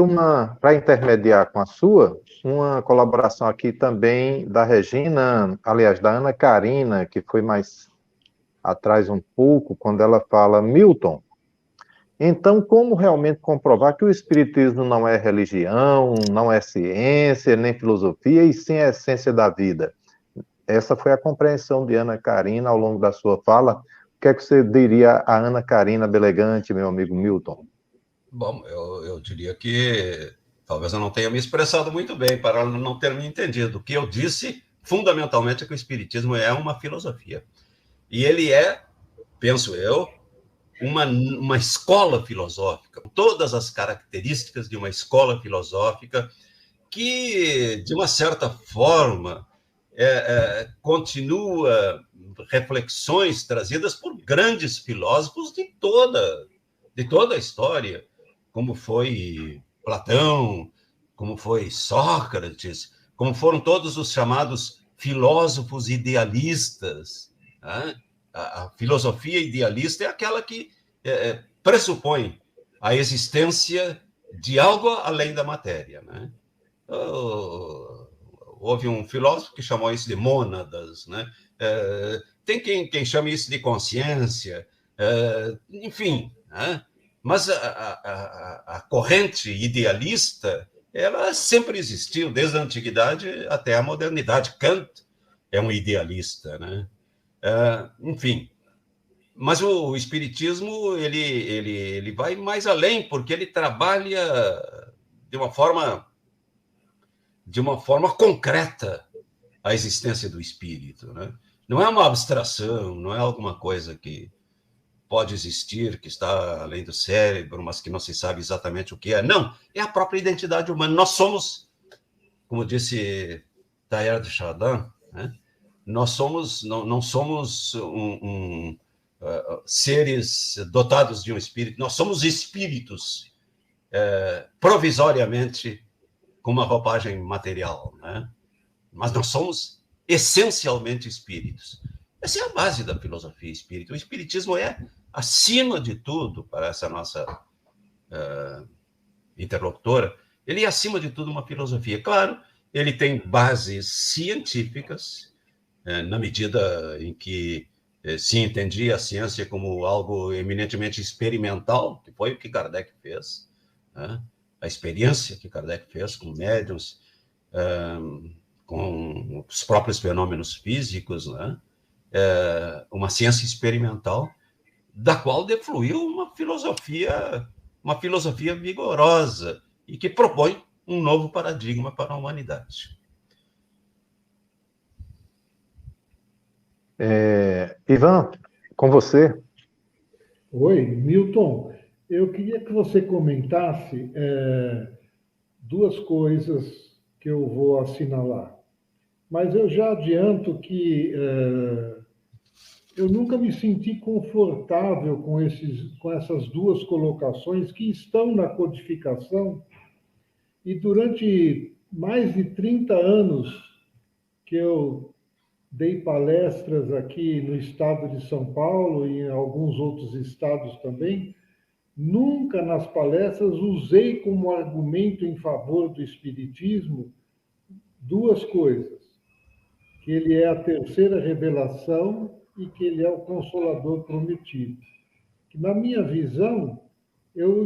para intermediar com a sua, uma colaboração aqui também da Regina, aliás, da Ana Karina, que foi mais atrás um pouco, quando ela fala: Milton, então como realmente comprovar que o Espiritismo não é religião, não é ciência, nem filosofia, e sim a essência da vida? Essa foi a compreensão de Ana Karina ao longo da sua fala. O que é que você diria a Ana Karina Belegante, meu amigo Milton? Bom, eu diria que talvez eu não tenha me expressado muito bem para ela não ter me entendido. O que eu disse, fundamentalmente, é que o Espiritismo é uma filosofia. E ele é, penso eu, uma escola filosófica, com todas as características de uma escola filosófica que, de uma certa forma, continua reflexões trazidas por grandes filósofos de toda a história, como foi Platão, como foi Sócrates, como foram todos os chamados filósofos idealistas, né? A filosofia idealista é aquela que pressupõe a existência de algo além da matéria, né? Houve um filósofo que chamou isso de mônadas, né? Tem quem chame isso de consciência, enfim, né? Mas a corrente idealista, ela sempre existiu, desde a antiguidade até a modernidade. Kant é um idealista, né? Enfim, mas o Espiritismo ele vai mais além, porque ele trabalha de uma forma concreta a existência do espírito, né? Não é uma abstração, não é alguma coisa que pode existir, que está além do cérebro, mas que não se sabe exatamente o que é. Não, é a própria identidade humana. Nós somos, como disse Teilhard de Chardin, né? Nós não somos seres dotados de um espírito, nós somos espíritos provisoriamente com uma roupagem material, né? Mas nós somos essencialmente espíritos. Essa é a base da filosofia espírita. O espiritismo é, acima de tudo, para essa nossa interlocutora, ele é, acima de tudo, uma filosofia. Claro, ele tem bases científicas, na medida em que se entendia a ciência como algo eminentemente experimental, que foi o que Kardec fez, né? a experiência que Kardec fez com médiuns, com os próprios fenômenos físicos, né? Uma ciência experimental, da qual defluiu uma filosofia vigorosa e que propõe um novo paradigma para a humanidade. Ivan, com você. Oi, Milton. Eu queria que você comentasse duas coisas que eu vou assinalar. Mas eu já adianto que eu nunca me senti confortável com essas duas colocações que estão na codificação, e durante mais de 30 anos que eu dei palestras aqui no estado de São Paulo e em alguns outros estados também, nunca nas palestras usei como argumento em favor do Espiritismo duas coisas: que ele é a terceira revelação e que ele é o Consolador prometido. Na minha visão, eu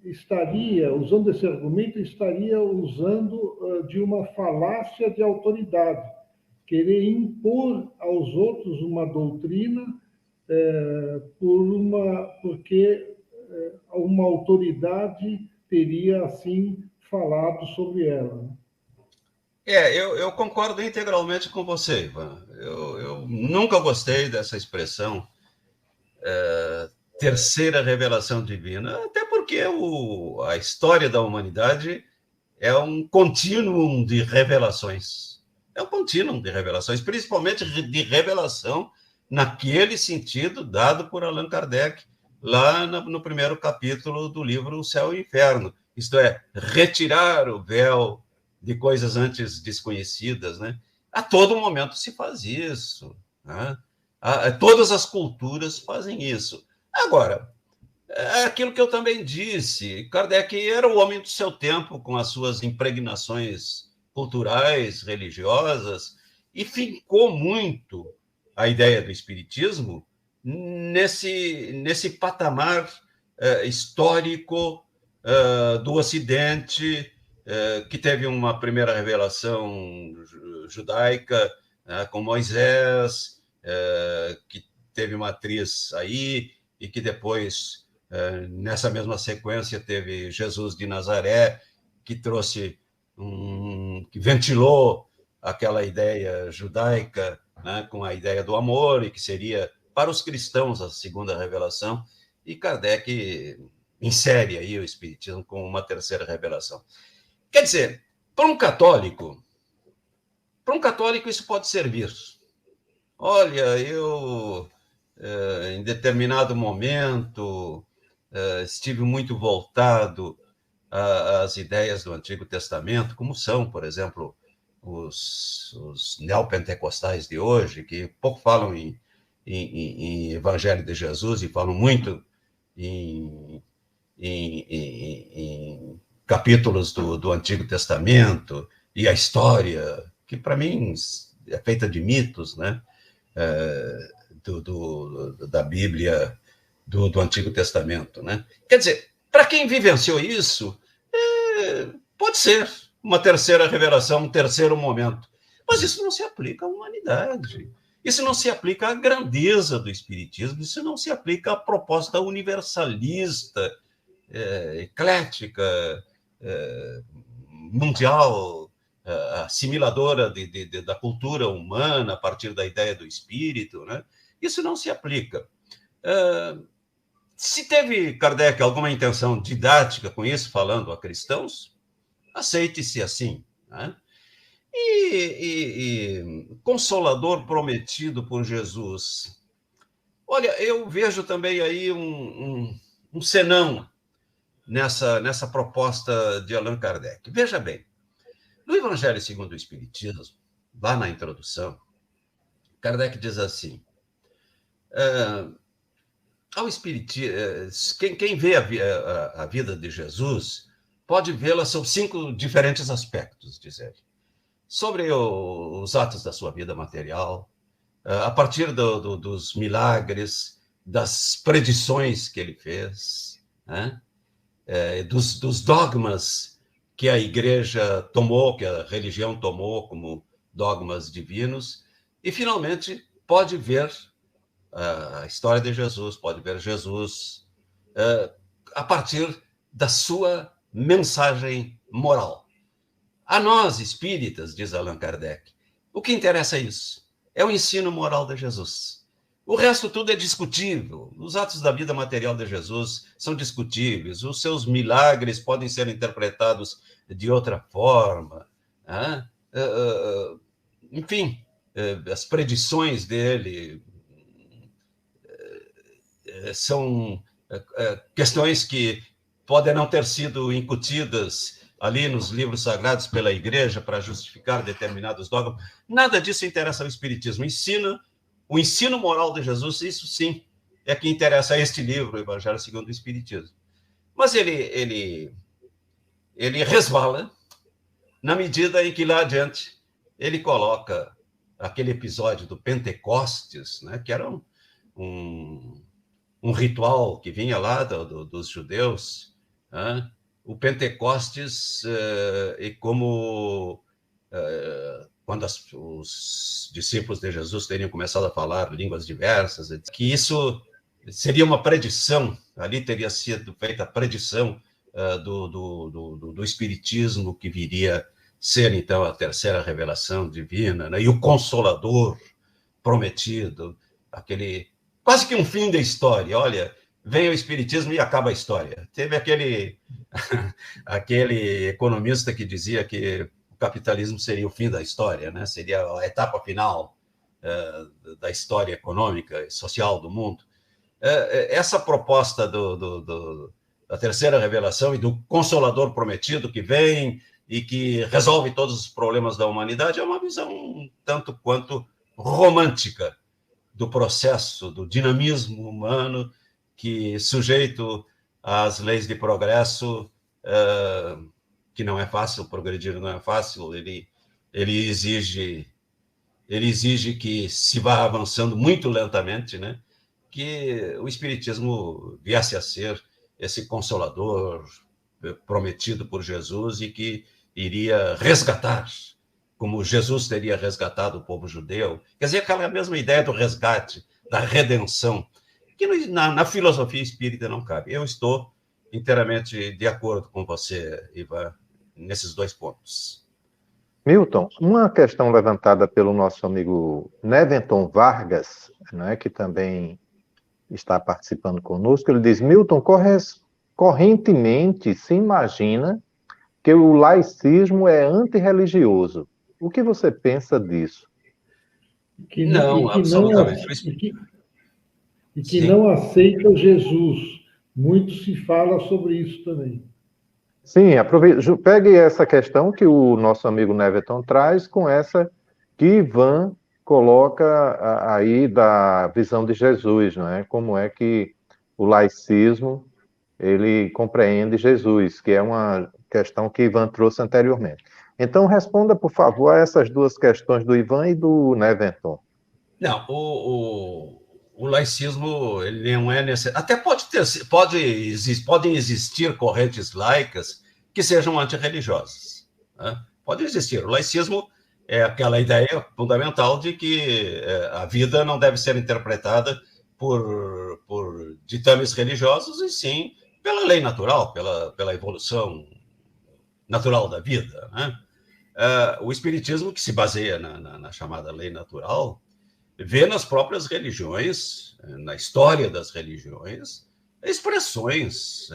estaria, usando esse argumento, estaria usando de uma falácia de autoridade, querer impor aos outros uma doutrina porque uma autoridade teria, assim, falado sobre ela. Eu concordo integralmente com você, Ivan. Eu nunca gostei dessa expressão terceira revelação divina, até porque a história da humanidade é um contínuo de revelações. É um contínuo de revelações, principalmente de revelação naquele sentido dado por Allan Kardec, lá no primeiro capítulo do livro O Céu e o Inferno. Isto é, retirar o véu de coisas antes desconhecidas, né? A todo momento se faz isso, né? Todas as culturas fazem isso. Agora, é aquilo que eu também disse, Kardec era o homem do seu tempo, com as suas impregnações culturais, religiosas, e fincou muito a ideia do espiritismo nesse patamar histórico do Ocidente, que teve uma primeira revelação judaica com Moisés, que teve uma atriz aí, e que depois, nessa mesma sequência, teve Jesus de Nazaré, que trouxe, que ventilou aquela ideia judaica, né, com a ideia do amor, e que seria, para os cristãos, a segunda revelação, e Kardec insere aí o Espiritismo como uma terceira revelação. Quer dizer, para um católico isso pode servir. Olha, eu, em determinado momento, estive muito voltado às ideias do Antigo Testamento, como são, por exemplo, os neopentecostais de hoje, que pouco falam em Evangelho de Jesus e falam muito em capítulos do Antigo Testamento, e a história, que para mim é feita de mitos, né? Da Bíblia, do Antigo Testamento, né? Quer dizer, para quem vivenciou isso, pode ser uma terceira revelação, um terceiro momento, mas isso não se aplica à humanidade, isso não se aplica à grandeza do Espiritismo, isso não se aplica à proposta universalista, eclética, mundial, assimiladora da cultura humana a partir da ideia do espírito, né? Isso não se aplica. Se teve Kardec alguma intenção didática com isso, falando a cristãos, aceite-se assim, né? E Consolador prometido por Jesus. Olha, eu vejo também aí um senão nessa proposta de Allan Kardec. Veja bem, no Evangelho segundo o Espiritismo, lá na introdução, Kardec diz assim: ao Espiritismo, quem vê a vida de Jesus pode vê-la sob 5 diferentes aspectos, diz ele. Sobre os atos da sua vida material, a partir dos milagres, das predições que ele fez, né? dos dogmas que a igreja tomou, que a religião tomou como dogmas divinos, e finalmente pode ver a história de Jesus, pode ver Jesus a partir da sua mensagem moral. A nós, espíritas, diz Allan Kardec, o que interessa é isso, é o ensino moral de Jesus. O resto tudo é discutível. Os atos da vida material de Jesus são discutíveis. Os seus milagres podem ser interpretados de outra forma. Né? Enfim, as predições dele são questões que podem não ter sido incutidas ali nos livros sagrados pela igreja para justificar determinados dogmas. Nada disso interessa ao Espiritismo. O ensino moral de Jesus, isso sim, é que interessa a este livro, o Evangelho segundo o Espiritismo. Mas ele resvala na medida em que lá adiante ele coloca aquele episódio do Pentecostes, né, que era um ritual que vinha lá dos judeus, né? O Pentecostes, e como quando os discípulos de Jesus teriam começado a falar línguas diversas, que isso seria uma predição, ali teria sido feita a predição do Espiritismo, que viria ser, então, a terceira revelação divina, né? E o Consolador prometido, quase que um fim da história. Olha, vem o Espiritismo e acaba a história. Teve aquele economista que dizia que o capitalismo seria o fim da história, né? Seria a etapa final da história econômica e social do mundo. Essa proposta da terceira revelação e do Consolador prometido que vem e que resolve todos os problemas da humanidade é uma visão um tanto quanto romântica do processo, do dinamismo humano, que, sujeito às leis de progresso, que não é fácil, progredir não é fácil, ele exige que se vá avançando muito lentamente, né? Que o Espiritismo viesse a ser esse consolador prometido por Jesus e que iria resgatar, como Jesus teria resgatado o povo judeu. Quer dizer, aquela mesma ideia do resgate, da redenção, que na filosofia espírita não cabe. Eu estou inteiramente de acordo com você, Ivan, nesses dois pontos. Milton, uma questão levantada pelo nosso amigo Neventon Vargas, né, que também está participando conosco, ele diz: Milton, correntemente se imagina que o laicismo é antirreligioso. O que você pensa disso? Absolutamente. E que não aceita Jesus. Muito se fala sobre isso também. Sim, pegue essa questão que o nosso amigo Neveton traz com essa que Ivan coloca aí da visão de Jesus, não é? Como é que o laicismo ele compreende Jesus, que é uma questão que Ivan trouxe anteriormente. Então, responda, por favor, a essas duas questões do Ivan e do Neventon. Não, o laicismo ele não é necessário. Até podem existir correntes laicas que sejam antirreligiosas. Né? Pode existir. O laicismo é aquela ideia fundamental de que a vida não deve ser interpretada por ditames religiosos, e sim pela lei natural, pela evolução natural da vida. Né? O Espiritismo, que se baseia na chamada lei natural, vê nas próprias religiões, na história das religiões, expressões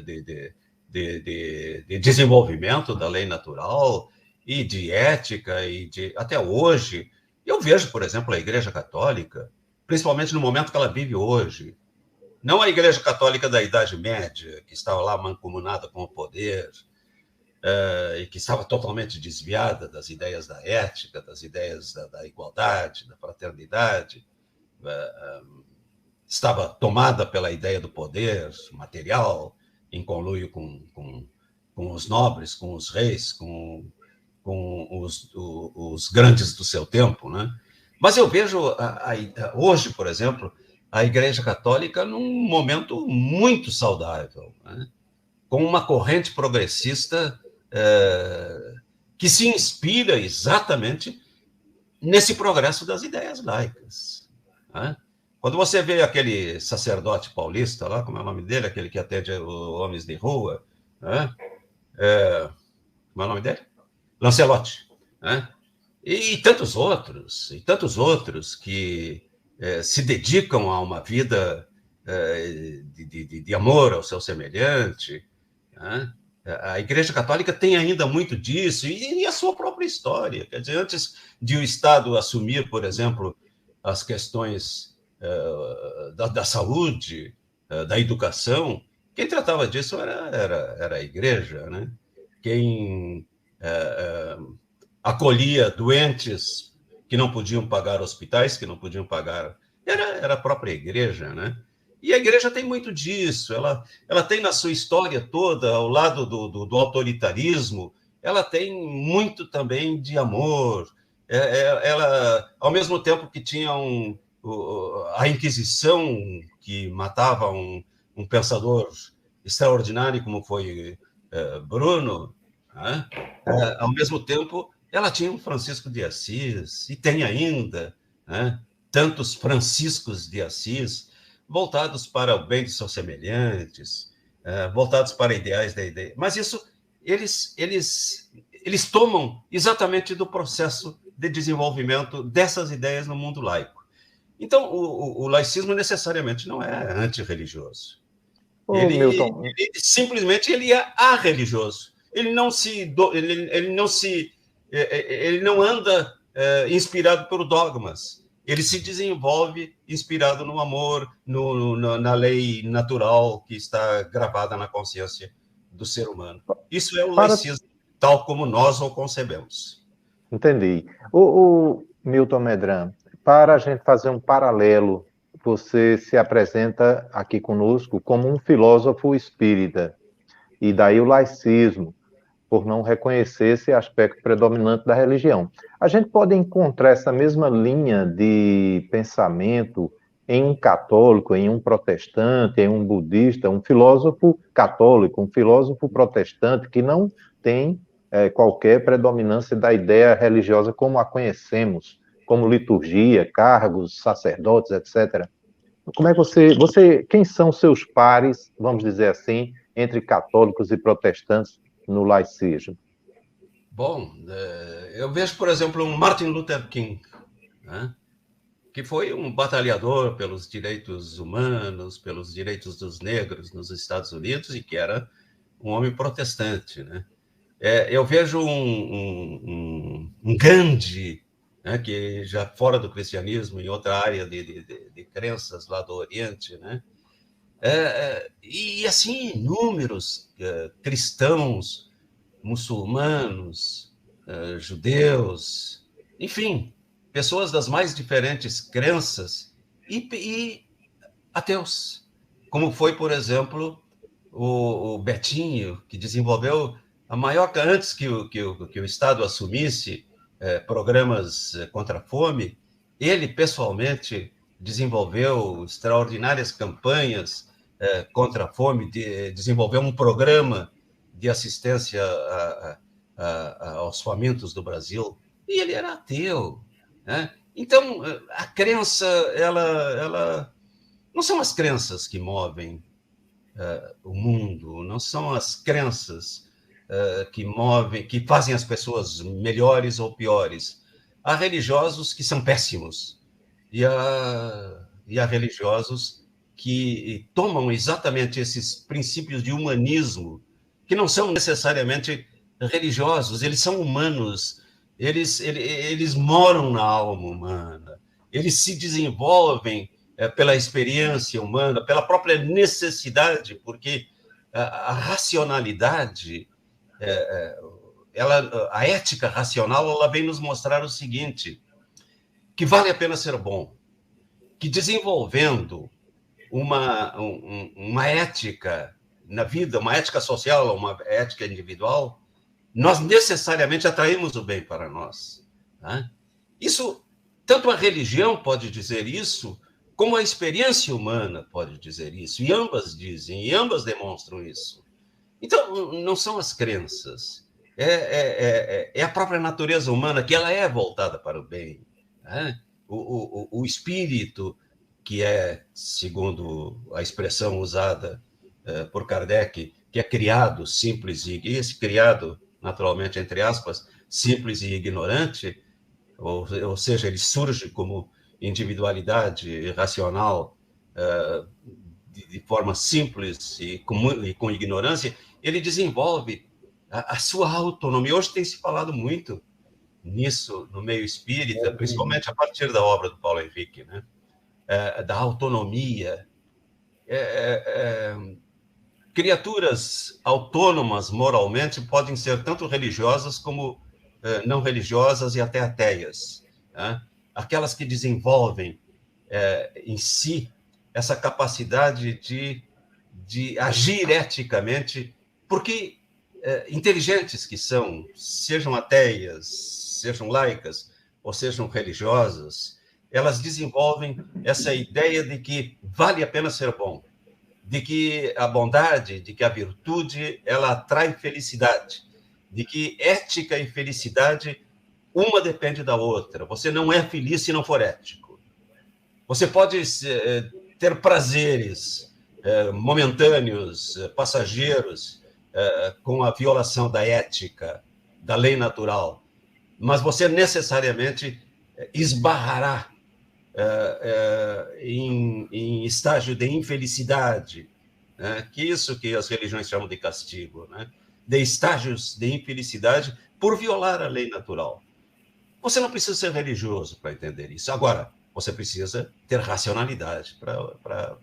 de desenvolvimento da lei natural e de ética, e até hoje. Eu vejo, por exemplo, a Igreja Católica, principalmente no momento que ela vive hoje, não a Igreja Católica da Idade Média, que estava lá mancomunada com o poder, e que estava totalmente desviada das ideias da ética, das ideias da igualdade, da fraternidade, estava tomada pela ideia do poder material, em conluio com os nobres, com os reis, com os grandes do seu tempo, né? Mas eu vejo hoje, por exemplo, a Igreja Católica num momento muito saudável, né? com uma corrente progressista que se inspira exatamente nesse progresso das ideias laicas. Né? Quando você vê aquele sacerdote paulista lá, como é o nome dele, aquele que atende os homens de rua, né? Como é o nome dele? Lancelotti. Né? E tantos outros que se dedicam a uma vida de amor ao seu semelhante. Né? A Igreja Católica tem ainda muito disso, e a sua própria história. Quer dizer, antes de o Estado assumir, por exemplo, as questões da saúde, da educação, quem tratava disso era a Igreja, né? Quem acolhia doentes que não podiam pagar hospitais, que não podiam pagar, era a própria Igreja, né? E a Igreja tem muito disso, ela tem na sua história toda, ao lado do autoritarismo, ela tem muito também de amor. Ela, ao mesmo tempo que tinha a Inquisição, que matava um pensador extraordinário, como foi Bruno, né? Ao mesmo tempo, ela tinha um Francisco de Assis, e tem ainda, né? Tantos Franciscos de Assis, voltados para o bem de seus semelhantes, voltados para ideais da ideia. Mas isso, eles tomam exatamente do processo de desenvolvimento dessas ideias no mundo laico. Então, o laicismo necessariamente não é antirreligioso. Milton, Simplesmente ele é arreligioso. Ele não anda inspirado por dogmas. Ele se desenvolve inspirado no amor, na lei natural que está gravada na consciência do ser humano. Isso é o laicismo, tal como nós o concebemos. Entendi. O Milton Medrano, para a gente fazer um paralelo, você se apresenta aqui conosco como um filósofo espírita, e daí o laicismo, por não reconhecer esse aspecto predominante da religião. A gente pode encontrar essa mesma linha de pensamento em um católico, em um protestante, em um budista, um filósofo católico, um filósofo protestante que não tem qualquer predominância da ideia religiosa como a conhecemos, como liturgia, cargos, sacerdotes, etc. Como é que quem são seus pares, vamos dizer assim, entre católicos e protestantes no laicismo? Bom, eu vejo, por exemplo, um Martin Luther King, né? Que foi um batalhador pelos direitos humanos, pelos direitos dos negros nos Estados Unidos, e que era um homem protestante, né? Eu vejo um Gandhi, né, que já fora do cristianismo, em outra área de crenças lá do Oriente, né? E assim, inúmeros cristãos, muçulmanos, judeus, enfim, pessoas das mais diferentes crenças e ateus, como foi, por exemplo, o Betinho, que desenvolveu a maior, antes que o Estado assumisse programas contra a fome, ele pessoalmente desenvolveu extraordinárias campanhas contra a fome, desenvolveu um programa de assistência aos famintos do Brasil, e ele era ateu, né? Então, a crença, ela não são as crenças que movem o mundo, não são as crenças que fazem as pessoas melhores ou piores. Há religiosos que são péssimos, e há religiosos que tomam exatamente esses princípios de humanismo, que não são necessariamente religiosos, eles são humanos, eles moram na alma humana, eles se desenvolvem pela experiência humana, pela própria necessidade, porque a racionalidade, a ética racional, ela vem nos mostrar o seguinte, que vale a pena ser bom, que desenvolvendo uma ética na vida, uma ética social, uma ética individual, nós necessariamente atraímos o bem para nós. Né? Isso, tanto a religião pode dizer isso, como a experiência humana pode dizer isso, e ambas dizem, e ambas demonstram isso. Então, não são as crenças, é a própria natureza humana, que ela é voltada para o bem, né? O espírito, que é, segundo a expressão usada por Kardec, que é criado simples, e esse criado, naturalmente, entre aspas, simples e ignorante, ou seja, ele surge como individualidade racional, de forma simples e com ignorância, ele desenvolve a sua autonomia. Hoje tem se falado muito nisso no meio espírita, principalmente a partir da obra do Paulo Henrique, né? Da autonomia. Criaturas autônomas moralmente podem ser tanto religiosas como não religiosas e até ateias, né? Aquelas que desenvolvem em si essa capacidade de agir eticamente, porque inteligentes que são, sejam ateias, sejam laicas ou sejam religiosas, elas desenvolvem essa ideia de que vale a pena ser bom, de que a bondade, de que a virtude, ela atrai felicidade, de que ética e felicidade, uma depende da outra. Você não é feliz se não for ético. Você pode ter prazeres momentâneos, passageiros, com a violação da ética, da lei natural, mas você necessariamente esbarrará em estágio de infelicidade, né? Que isso que as religiões chamam de castigo, né? De estágios de infelicidade por violar a lei natural. Você não precisa ser religioso para entender isso. Agora, você precisa ter racionalidade para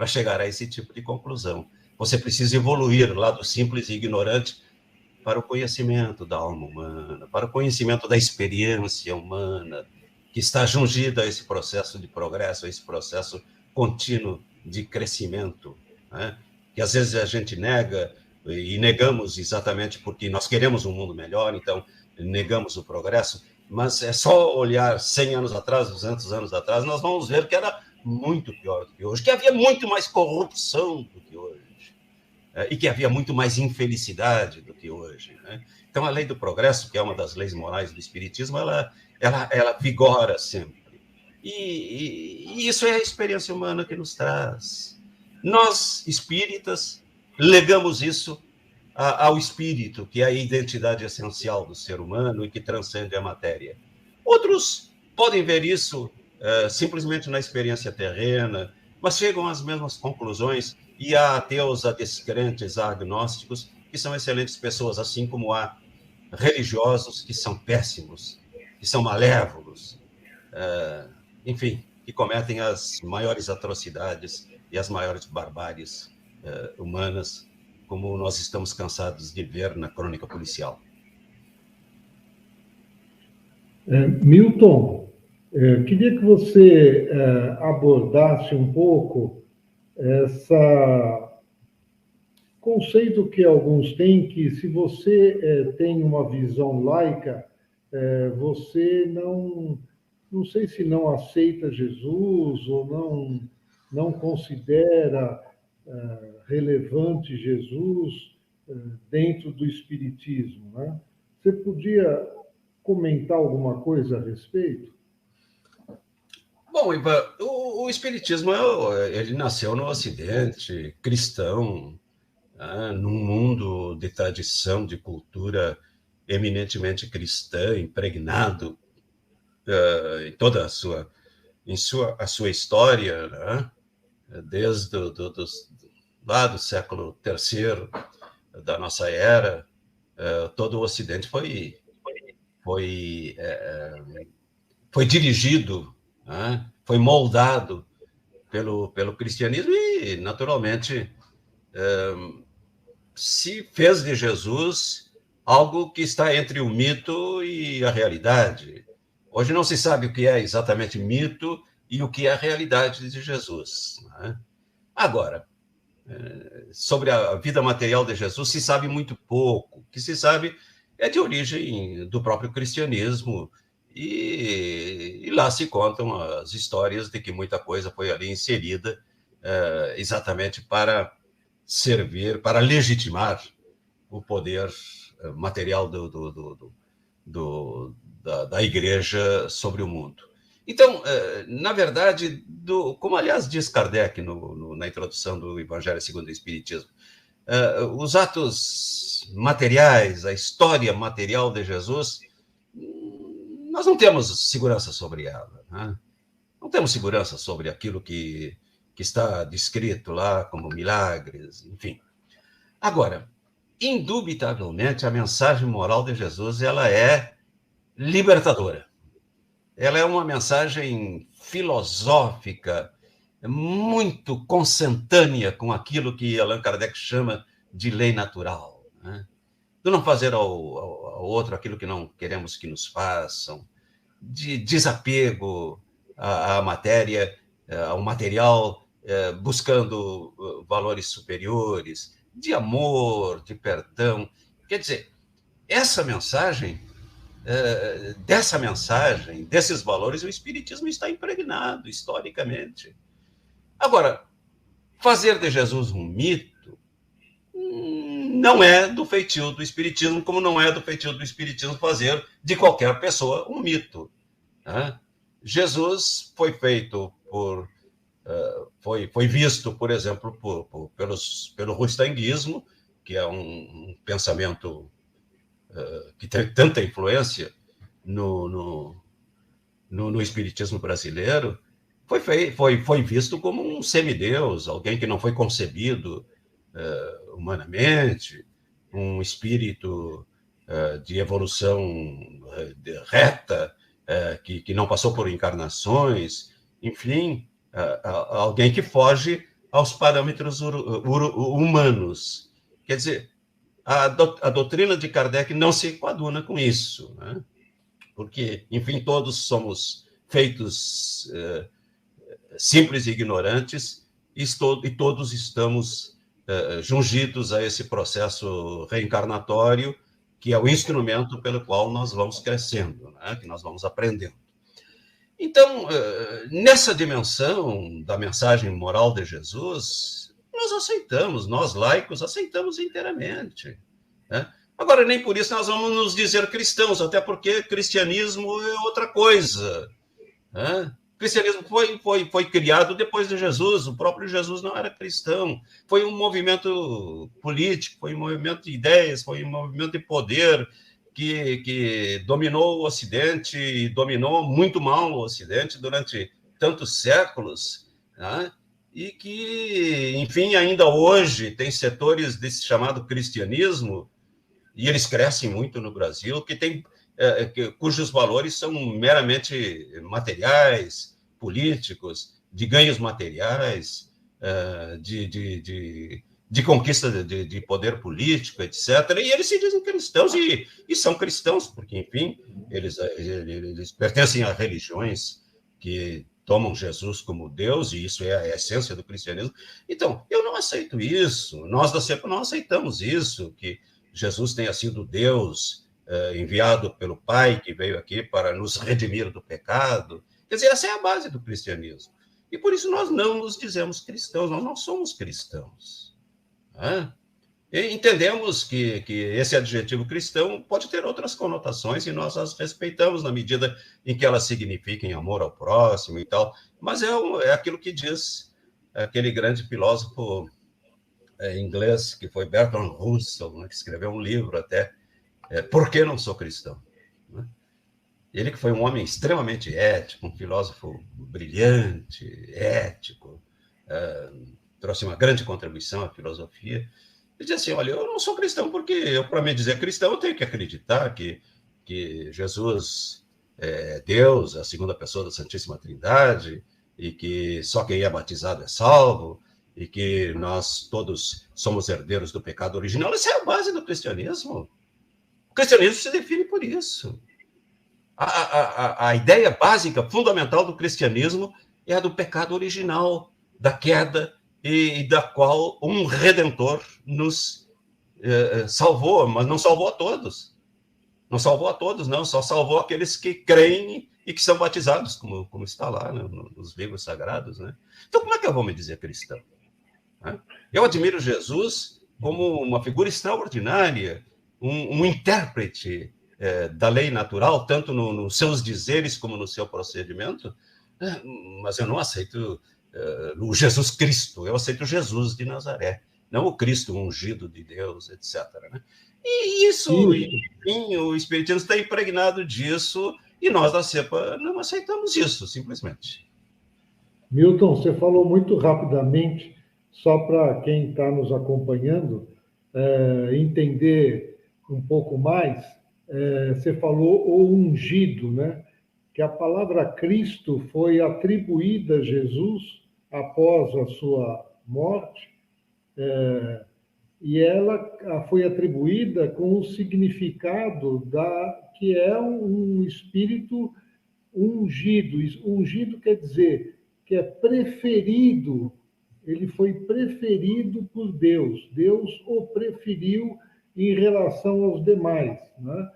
chegar a esse tipo de conclusão. Você precisa evoluir lá do simples e ignorante para o conhecimento da alma humana, para o conhecimento da experiência humana, que está jungida a esse processo de progresso, a esse processo contínuo de crescimento, né? Que às vezes a gente nega, e negamos exatamente porque nós queremos um mundo melhor, então negamos o progresso, mas é só olhar 100 anos atrás, 200 anos atrás, nós vamos ver que era muito pior do que hoje, que havia muito mais corrupção do que hoje, e que havia muito mais infelicidade do que hoje, né? Então, a lei do progresso, que é uma das leis morais do espiritismo, ela vigora sempre. E isso é a experiência humana que nos traz. Nós, espíritas, legamos isso ao espírito, que é a identidade essencial do ser humano e que transcende a matéria. Outros podem ver isso simplesmente na experiência terrena, mas chegam às mesmas conclusões, e há ateus, há descrentes, há agnósticos, que são excelentes pessoas, assim como há religiosos que são péssimos, que são malévolos, enfim, que cometem as maiores atrocidades e as maiores barbáries humanas, como nós estamos cansados de ver na crônica policial. Milton, queria que você abordasse um pouco esse conceito que alguns têm, que se você tem uma visão laica, você não sei se não aceita Jesus ou não considera relevante Jesus dentro do Espiritismo, né? Você podia comentar alguma coisa a respeito? Bom, Ivan, o Espiritismo ele nasceu no Ocidente, cristão, né, num mundo de tradição, de cultura eminentemente cristã, impregnado em toda a sua história, né, desde lá do século III da nossa era, todo o Ocidente foi dirigido, né, foi moldado pelo cristianismo e, naturalmente, se fez de Jesus algo que está entre o mito e a realidade. Hoje não se sabe o que é exatamente mito e o que é a realidade de Jesus, né? Agora, sobre a vida material de Jesus se sabe muito pouco. O que se sabe é de origem do próprio cristianismo, e lá se contam as histórias de que muita coisa foi ali inserida exatamente para servir, para legitimar o poder material da igreja sobre o mundo. Então, na verdade, como aliás diz Kardec na introdução do Evangelho segundo o Espiritismo, os atos materiais, a história material de Jesus, nós não temos segurança sobre ela, né? Não temos segurança sobre aquilo que está descrito lá como milagres, enfim. Agora, indubitavelmente, a mensagem moral de Jesus ela é libertadora. Ela é uma mensagem filosófica, muito consentânea com aquilo que Allan Kardec chama de lei natural, né? Do não fazer ao outro aquilo que não queremos que nos façam, de desapego à matéria, ao material, buscando valores superiores, de amor, de perdão. Quer dizer, dessa mensagem, desses valores, o Espiritismo está impregnado historicamente. Agora, fazer de Jesus um mito não é do feitio do Espiritismo, como não é do feitio do Espiritismo fazer de qualquer pessoa um mito, né? Jesus foi feito foi visto, por exemplo, pelo rustanguismo, que é um pensamento que tem tanta influência no espiritismo brasileiro, foi visto como um semideus, alguém que não foi concebido humanamente, um espírito de evolução reta, que não passou por encarnações, enfim, alguém que foge aos parâmetros humanos. Quer dizer, a doutrina de Kardec não se coaduna com isso, né? Porque, enfim, todos somos feitos simples e ignorantes e todos estamos jungidos a esse processo reencarnatório, que é o instrumento pelo qual nós vamos crescendo, né? Que nós vamos aprendendo. Então, nessa dimensão da mensagem moral de Jesus, nós aceitamos, nós laicos aceitamos inteiramente, né? Agora, nem por isso nós vamos nos dizer cristãos, até porque cristianismo é outra coisa, né? O cristianismo foi criado depois de Jesus, o próprio Jesus não era cristão, foi um movimento político, foi um movimento de ideias, foi um movimento de poder que dominou o Ocidente e dominou muito mal o Ocidente durante tantos séculos, né? E que, enfim, ainda hoje tem setores desse chamado cristianismo, e eles crescem muito no Brasil, cujos valores são meramente materiais, políticos, de ganhos materiais, de conquista de poder político, etc. E eles se dizem cristãos, e são cristãos, porque, enfim, eles pertencem a religiões que tomam Jesus como Deus, e isso é a essência do cristianismo. Então, eu não aceito isso, nós da CEPA não aceitamos isso, que Jesus tenha sido Deus enviado pelo Pai, que veio aqui para nos redimir do pecado. Quer dizer, essa é a base do cristianismo. E por isso nós não nos dizemos cristãos, nós não somos cristãos, né? E entendemos que esse adjetivo cristão pode ter outras conotações e nós as respeitamos na medida em que elas signifiquem amor ao próximo e tal, mas é aquilo que diz aquele grande filósofo inglês, que foi Bertrand Russell, né, que escreveu um livro até, Por que não sou cristão? Né? Ele que foi um homem extremamente ético, um filósofo brilhante, ético, trouxe uma grande contribuição à filosofia. Ele dizia assim, olha, eu não sou cristão porque, para me dizer cristão, eu tenho que acreditar que Jesus é Deus, a segunda pessoa da Santíssima Trindade, e que só quem é batizado é salvo, e que nós todos somos herdeiros do pecado original. Essa é a base do cristianismo. O cristianismo se define por isso. A ideia básica, fundamental do cristianismo é a do pecado original, da queda, e da qual um redentor nos salvou, mas não salvou a todos. Não salvou a todos, não, só salvou aqueles que creem e que são batizados, como está lá, né, nos livros sagrados, né? Então, como é que eu vou me dizer cristão? Eu admiro Jesus como uma figura extraordinária, um intérprete da lei natural, tanto nos seus dizeres como no seu procedimento, mas eu não aceito o Jesus Cristo, eu aceito Jesus de Nazaré, não o Cristo ungido de Deus, etc. Né? E isso, enfim, o Espiritismo está impregnado disso, e nós da CEPA não aceitamos isso, simplesmente. Milton, você falou muito rapidamente, só para quem está nos acompanhando entender um pouco mais, você falou o ungido, né? Que a palavra Cristo foi atribuída a Jesus após a sua morte, e ela foi atribuída com o significado que é um espírito ungido. Ungido quer dizer que é preferido, ele foi preferido por Deus. Deus o preferiu em relação aos demais, né?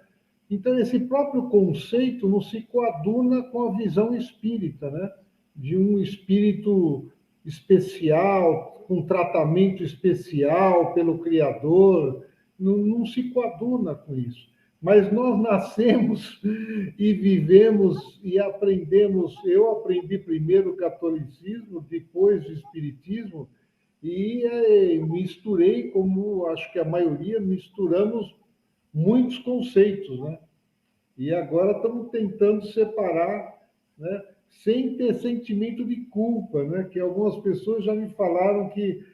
Então, esse próprio conceito não se coaduna com a visão espírita, né? De um espírito especial, com tratamento especial pelo Criador, não se coaduna com isso. Mas nós nascemos e vivemos e aprendemos. Eu aprendi primeiro o catolicismo, depois o espiritismo, e misturei, como acho que a maioria, misturamos muitos conceitos, né? E agora estamos tentando separar, né? Sem ter sentimento de culpa, né? Que algumas pessoas já me falaram que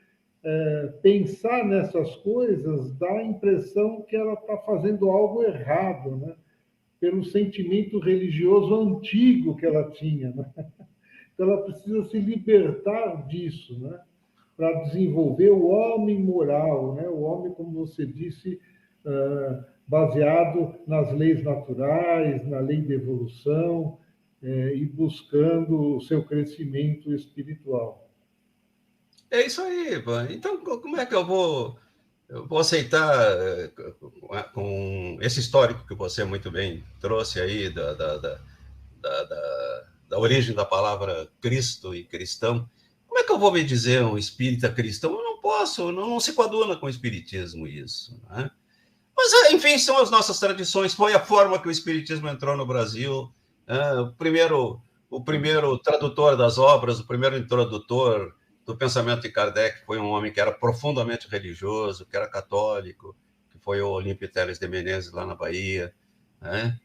pensar nessas coisas dá a impressão que ela está fazendo algo errado, né? Pelo sentimento religioso antigo que ela tinha, né? Então ela precisa se libertar disso, né? Para desenvolver o homem moral, né? O homem, como você disse, baseado nas leis naturais, na lei da evolução, e buscando o seu crescimento espiritual. É isso aí, Ivan. Então, como é que eu vou aceitar, com esse histórico que você muito bem trouxe aí, da origem da palavra Cristo e cristão, como é que eu vou me dizer um espírita cristão? Eu não posso, não se coaduna com o espiritismo isso, né? Mas, enfim, são as nossas tradições, foi a forma que o espiritismo entrou no Brasil, o primeiro tradutor das obras, o primeiro introdutor do pensamento de Kardec foi um homem que era profundamente religioso, que era católico, que foi o Olímpio Teles de Menezes, lá na Bahia, né?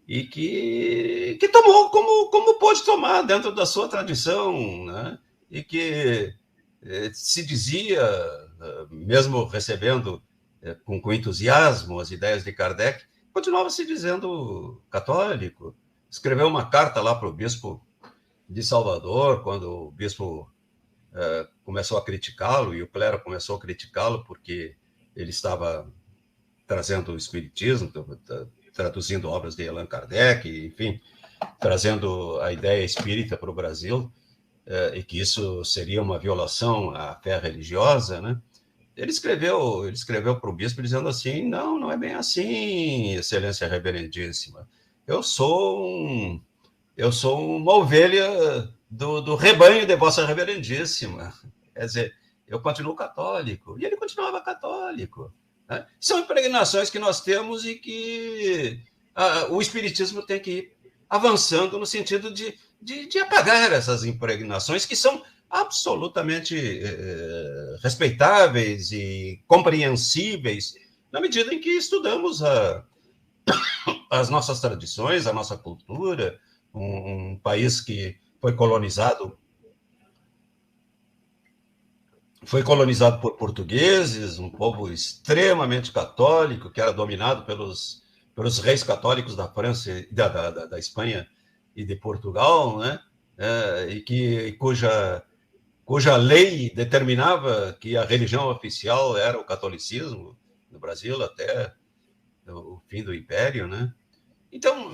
E que tomou como pôde tomar dentro da sua tradição, né? E que se dizia, mesmo recebendo com entusiasmo as ideias de Kardec, continuava se dizendo católico. Escreveu uma carta lá para o bispo de Salvador, quando o bispo começou a criticá-lo, e o clero começou a criticá-lo porque ele estava trazendo o espiritismo, traduzindo obras de Allan Kardec, enfim, trazendo a ideia espírita para o Brasil, e que isso seria uma violação à fé religiosa, né? Ele escreveu para o bispo dizendo assim: não é bem assim, Excelência Reverendíssima. Eu sou uma ovelha do rebanho de Vossa Reverendíssima. Quer dizer, eu continuo católico. E ele continuava católico, né? São impregnações que nós temos e que o Espiritismo tem que ir avançando no sentido de apagar essas impregnações que são absolutamente respeitáveis e compreensíveis na medida em que estudamos as nossas tradições, a nossa cultura, um país que foi colonizado por portugueses, um povo extremamente católico, que era dominado pelos reis católicos da França, da Espanha e de Portugal, né? E cuja lei determinava que a religião oficial era o catolicismo no Brasil até o fim do Império, né? Então,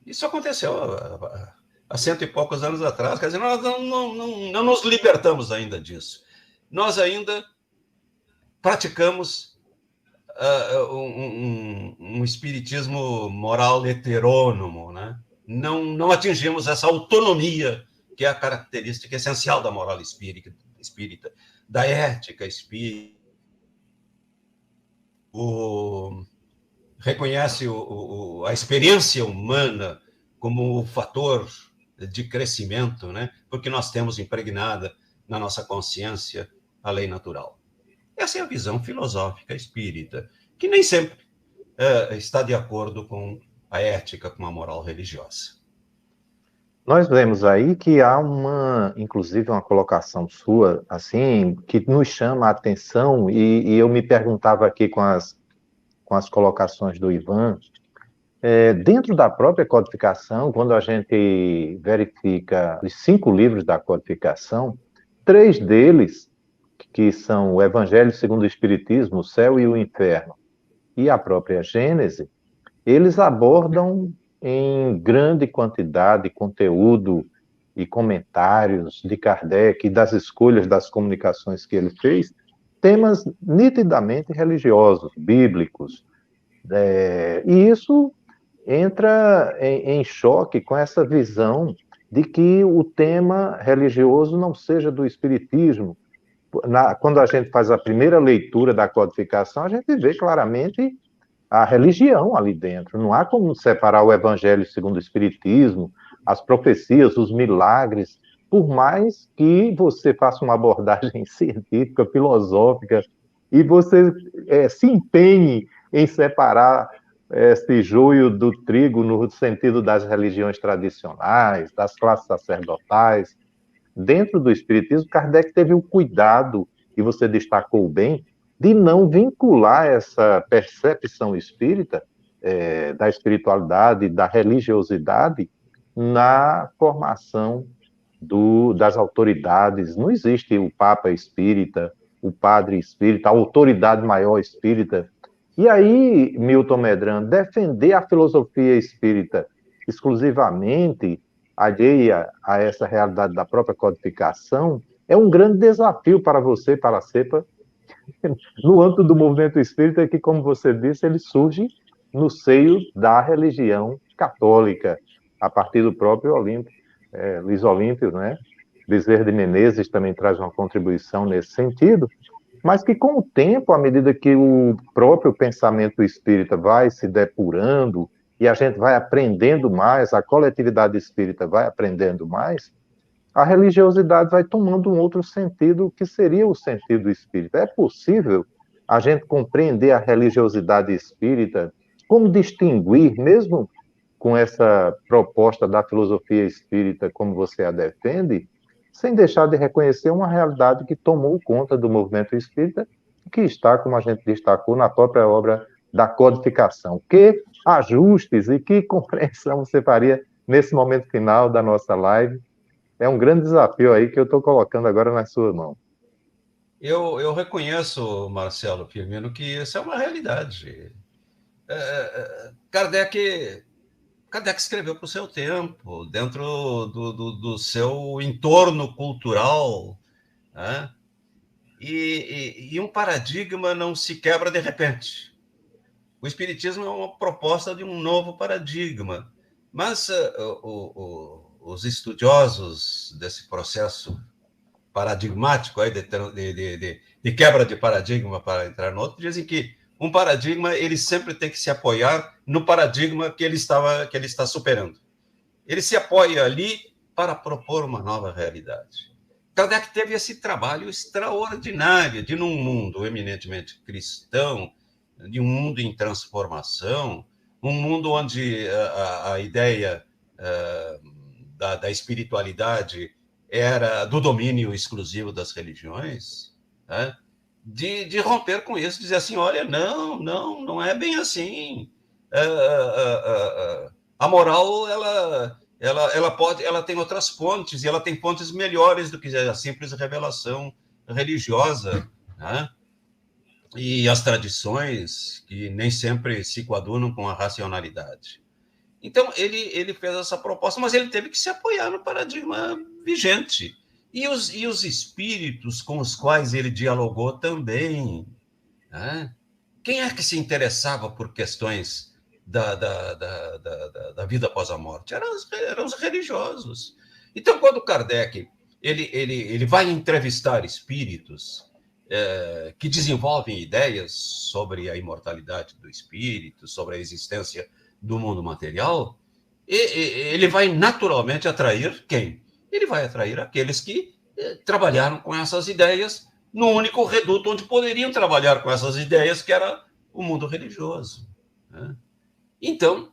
isso aconteceu há 100 e poucos anos atrás. Quer dizer, nós não nos libertamos ainda disso. Nós ainda praticamos um espiritismo moral heterônomo, né? Não atingimos essa autonomia que é a característica essencial da moral espírita, da ética espírita, reconhece a experiência humana como fator de crescimento, né? Porque nós temos impregnada na nossa consciência a lei natural. Essa é a visão filosófica espírita, que nem sempre está de acordo com a ética, com a moral religiosa. Nós vemos aí que há inclusive uma colocação sua, assim, que nos chama a atenção, e eu me perguntava aqui com as colocações do Ivan, dentro da própria codificação, quando a gente verifica os 5 livros da codificação, 3 deles, que são o Evangelho segundo o Espiritismo, o Céu e o Inferno, e a própria Gênese, eles abordam em grande quantidade conteúdo e comentários de Kardec e das escolhas das comunicações que ele fez, temas nitidamente religiosos, bíblicos. E isso entra em choque com essa visão de que o tema religioso não seja do Espiritismo. Quando a gente faz a primeira leitura da codificação, a gente vê claramente a religião ali dentro. Não há como separar o Evangelho segundo o Espiritismo, as profecias, os milagres, por mais que você faça uma abordagem científica, filosófica, e você se empenhe em separar esse joio do trigo no sentido das religiões tradicionais, das classes sacerdotais. Dentro do Espiritismo, Kardec teve o cuidado, e você destacou bem, de não vincular essa percepção espírita, da espiritualidade, da religiosidade, na formação das autoridades. Não existe o Papa espírita, o padre espírita, a autoridade maior espírita. E aí, Milton Medrano, defender a filosofia espírita exclusivamente alheia a essa realidade da própria codificação é um grande desafio para você, para a CEPA, no âmbito do movimento espírita, que, como você disse, ele surge no seio da religião católica, a partir do próprio Luiz Olímpio, né? Bezerra de Menezes também traz uma contribuição nesse sentido, mas que, com o tempo, à medida que o próprio pensamento espírita vai se depurando e a gente vai aprendendo mais, a coletividade espírita vai aprendendo mais, a religiosidade vai tomando um outro sentido, que seria o sentido espírita. É possível a gente compreender a religiosidade espírita, como distinguir, mesmo com essa proposta da filosofia espírita, como você a defende, sem deixar de reconhecer uma realidade que tomou conta do movimento espírita, que está, como a gente destacou, na própria obra da codificação. Que ajustes e que compreensão você faria nesse momento final da nossa live? É um grande desafio aí que eu estou colocando agora na sua mão. Eu reconheço, Marcelo Firmino, que isso é uma realidade. Kardec escreveu para o seu tempo, dentro do seu entorno cultural, né? E um paradigma não se quebra de repente. O Espiritismo é uma proposta de um novo paradigma, mas os estudiosos desse processo paradigmático aí de quebra de paradigma para entrar no outro dizem que um paradigma ele sempre tem que se apoiar no paradigma que ele está superando. Ele se apoia ali para propor uma nova realidade. Kardec teve esse trabalho extraordinário de, num mundo eminentemente cristão, de um mundo em transformação, um mundo onde a ideia da espiritualidade era do domínio exclusivo das religiões, né? De romper com isso, dizer assim, olha, não é bem assim. A moral, ela tem outras fontes, e ela tem fontes melhores do que a simples revelação religiosa, né? E as tradições que nem sempre se coadunam com a racionalidade. Então, ele fez essa proposta, mas ele teve que se apoiar no paradigma vigente. E os espíritos com os quais ele dialogou também, né? Quem é que se interessava por questões da vida após a morte? Eram os religiosos. Então, quando Kardec ele vai entrevistar espíritos, que desenvolvem ideias sobre a imortalidade do espírito, sobre a existência do mundo material, ele vai naturalmente atrair quem? Ele vai atrair aqueles que trabalharam com essas ideias no único reduto onde poderiam trabalhar com essas ideias, que era o mundo religioso. Né? Então,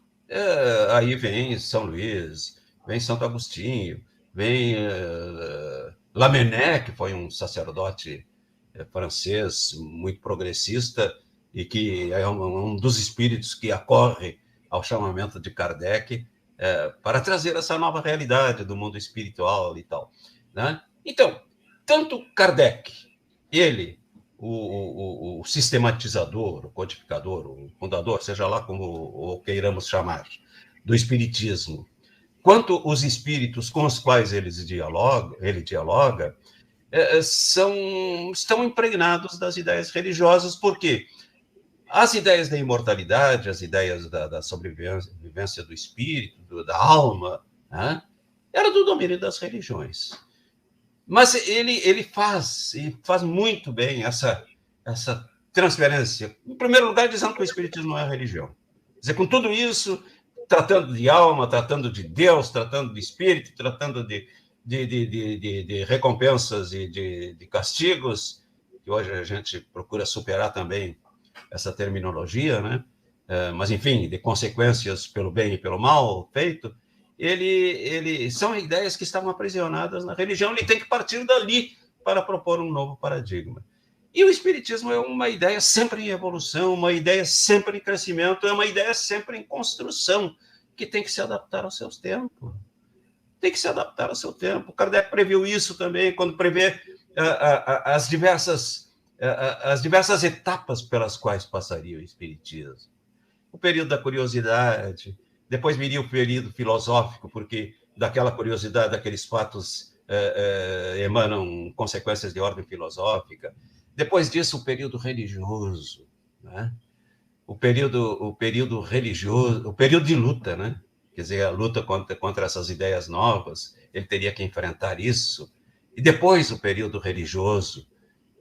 aí vem São Luís, vem Santo Agostinho, vem Lamennais, que foi um sacerdote francês muito progressista e que é um dos espíritos que acorre ao chamamento de Kardec para trazer essa nova realidade do mundo espiritual e tal. Né? Então, tanto Kardec, ele, o sistematizador, o codificador, o fundador, seja lá como o queiramos chamar, do espiritismo, quanto os espíritos com os quais ele dialoga, estão impregnados das ideias religiosas, porque as ideias da imortalidade, as ideias da sobrevivência do espírito, da alma, né, era do domínio das religiões. Mas ele faz muito bem essa transferência. Em primeiro lugar, dizendo que o espiritismo não é religião. Quer dizer, com tudo isso, tratando de alma, tratando de Deus, tratando de espírito, tratando de recompensas e de castigos, que hoje a gente procura superar também essa terminologia, né? Mas, enfim, de consequências pelo bem e pelo mal feito, ele são ideias que estavam aprisionadas na religião, ele tem que partir dali para propor um novo paradigma. E o espiritismo é uma ideia sempre em evolução, uma ideia sempre em crescimento, é uma ideia sempre em construção, que tem que se adaptar aos seus tempos. Tem que se adaptar ao seu tempo. Kardec previu isso também, quando prevê as diversas etapas pelas quais passaria o espiritismo. O período da curiosidade, depois viria o período filosófico, porque daquela curiosidade, daqueles fatos emanam consequências de ordem filosófica. Depois disso, o período religioso, né? O período religioso, o período de luta, né? Quer dizer, a luta contra essas ideias novas, ele teria que enfrentar isso. E depois o período religioso,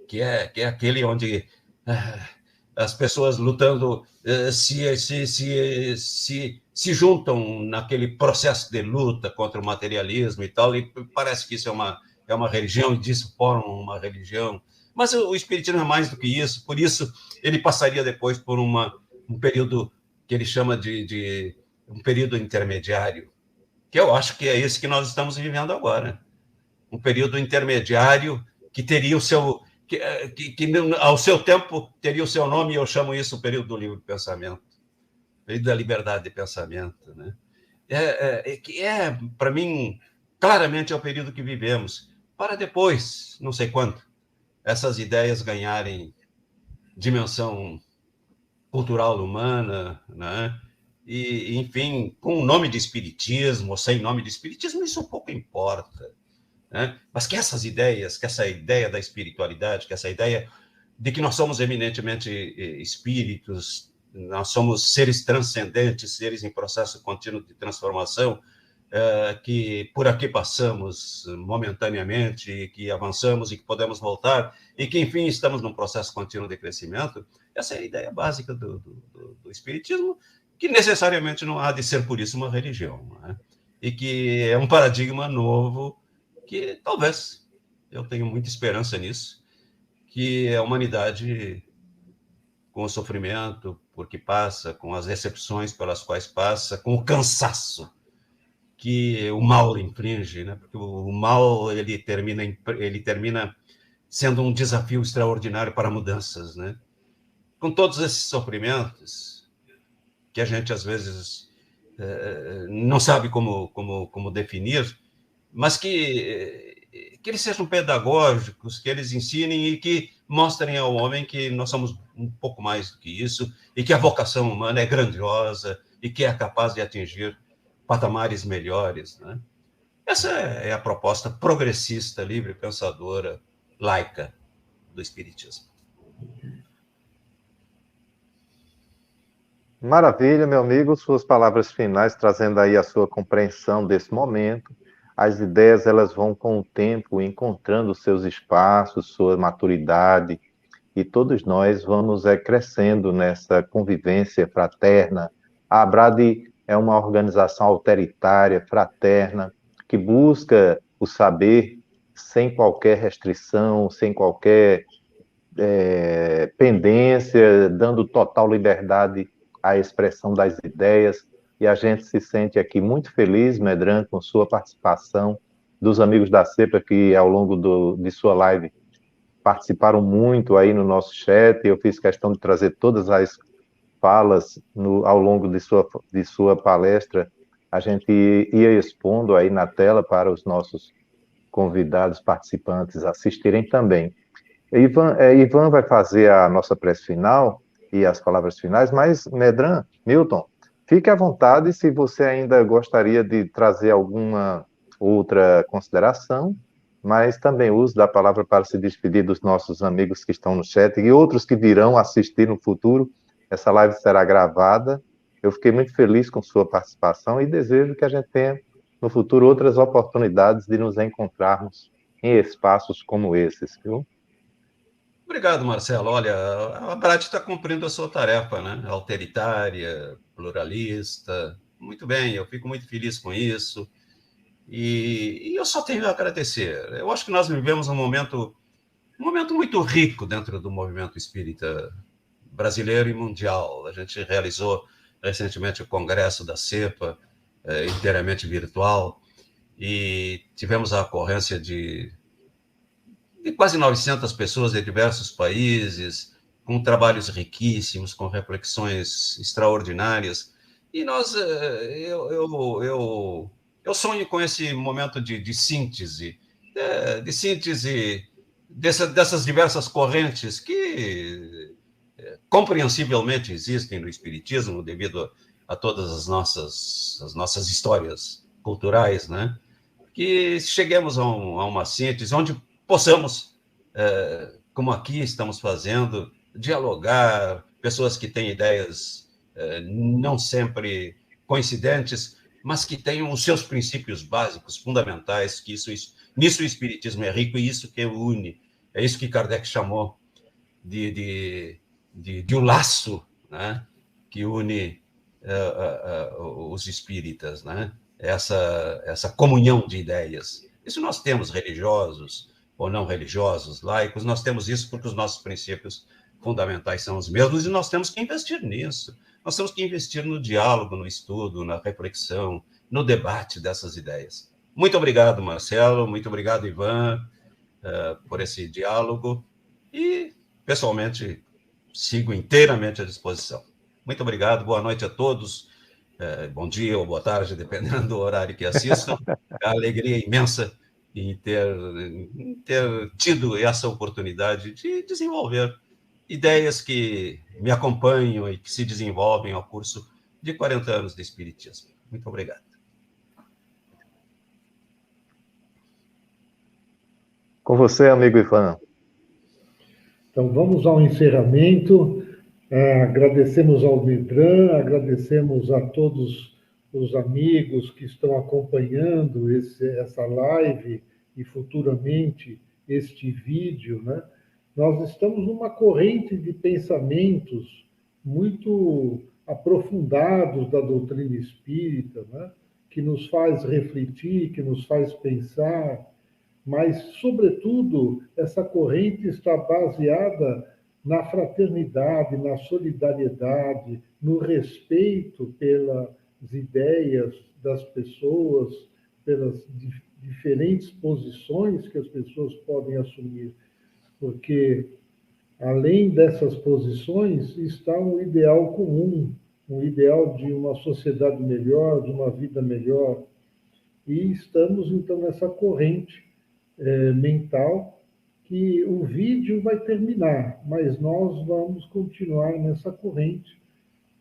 que é aquele onde as pessoas lutando se juntam naquele processo de luta contra o materialismo e tal, e parece que isso é uma religião, e disso formam uma religião. Mas o espiritismo é mais do que isso, por isso ele passaria depois por um período que ele chama de um período intermediário, que eu acho que é esse que nós estamos vivendo agora. Um período intermediário que teria o seu... que ao seu tempo teria o seu nome, e eu chamo isso o período do livre pensamento, período da liberdade de pensamento, né? Para mim, claramente é o período que vivemos, para depois, não sei quanto, essas ideias ganharem dimensão cultural humana, né? E, enfim, com o nome de espiritismo ou sem nome de espiritismo, isso pouco importa. Né? Mas que essas ideias, que essa ideia da espiritualidade, que essa ideia de que nós somos eminentemente espíritos, nós somos seres transcendentes, seres em processo contínuo de transformação, que por aqui passamos momentaneamente, que avançamos e que podemos voltar, e que, enfim, estamos num processo contínuo de crescimento, essa é a ideia básica do espiritismo, que necessariamente não há de ser, por isso, uma religião, né? E que é um paradigma novo, que talvez, eu tenho muita esperança nisso, que a humanidade, com o sofrimento por que passa, com as decepções pelas quais passa, com o cansaço que o mal inflige, né? Porque o mal ele termina sendo um desafio extraordinário para mudanças, né? Com todos esses sofrimentos que a gente às vezes não sabe como definir, mas que eles sejam pedagógicos, que eles ensinem e que mostrem ao homem que nós somos um pouco mais do que isso, e que a vocação humana é grandiosa e que é capaz de atingir patamares melhores, né? Essa é a proposta progressista, livre, pensadora, laica do espiritismo. Maravilha, meu amigo, suas palavras finais, trazendo aí a sua compreensão desse momento. as ideias elas vão com o tempo encontrando seus espaços, sua maturidade, e todos nós vamos crescendo nessa convivência fraterna. A ABRAD é uma organização autoritária, fraterna, que busca o saber sem qualquer restrição, sem qualquer pendência, dando total liberdade à expressão das ideias. E a gente se sente aqui muito feliz, Medran, com sua participação, dos amigos da CEPA que ao longo de sua live participaram muito aí no nosso chat. Eu fiz questão de trazer todas as falas ao longo de sua palestra. A gente ia expondo aí na tela para os nossos convidados participantes assistirem também. Ivan vai fazer a nossa prece final e as palavras finais, mas, Medran, Milton, fique à vontade se você ainda gostaria de trazer alguma outra consideração, mas também use da palavra para se despedir dos nossos amigos que estão no chat e outros que virão assistir no futuro. Essa live será gravada. Eu fiquei muito feliz com sua participação e desejo que a gente tenha no futuro outras oportunidades de nos encontrarmos em espaços como esses, viu? Obrigado, Marcelo. Olha, a ABRAD está cumprindo a sua tarefa, né? Autoritária, pluralista. Muito bem, eu fico muito feliz com isso. E eu só tenho a agradecer. Eu acho que nós vivemos um momento muito rico dentro do movimento espírita brasileiro e mundial. A gente realizou recentemente o congresso da CEPA, inteiramente virtual, e tivemos a ocorrência de quase 900 pessoas de diversos países, com trabalhos riquíssimos, com reflexões extraordinárias. E eu sonho com esse momento de síntese, dessas diversas correntes que compreensivelmente existem no Espiritismo, devido a todas as nossas histórias culturais, né? Que cheguemos a uma síntese onde possamos, como aqui estamos fazendo, dialogar, pessoas que têm ideias não sempre coincidentes, mas que tenham os seus princípios básicos, fundamentais, que nisso o Espiritismo é rico e isso que une. É isso que Kardec chamou de um laço, né, que une os espíritas, né? Essa comunhão de ideias. Isso nós temos, religiosos ou não religiosos, laicos, nós temos isso porque os nossos princípios fundamentais são os mesmos e nós temos que investir nisso. Nós temos que investir no diálogo, no estudo, na reflexão, no debate dessas ideias. Muito obrigado, Marcelo, muito obrigado, Ivan, por esse diálogo e, pessoalmente, sigo inteiramente à disposição. Muito obrigado, boa noite a todos, bom dia ou boa tarde, dependendo do horário que assistam. A alegria imensa em ter tido essa oportunidade de desenvolver ideias que me acompanham e que se desenvolvem ao curso de 40 anos de Espiritismo. Muito obrigado. Com você, amigo Ivan. Então, vamos ao encerramento. Agradecemos ao Medran, agradecemos a todos os amigos que estão acompanhando essa live e futuramente este vídeo, né? Nós estamos numa corrente de pensamentos muito aprofundados da doutrina espírita, né? Que nos faz refletir, que nos faz pensar, mas, sobretudo, essa corrente está baseada na fraternidade, na solidariedade, no respeito pelas ideias das pessoas, pelas diferentes posições que as pessoas podem assumir, porque, além dessas posições, está um ideal comum, um ideal de uma sociedade melhor, de uma vida melhor, e estamos, então, nessa corrente mental, que o vídeo vai terminar, mas nós vamos continuar nessa corrente,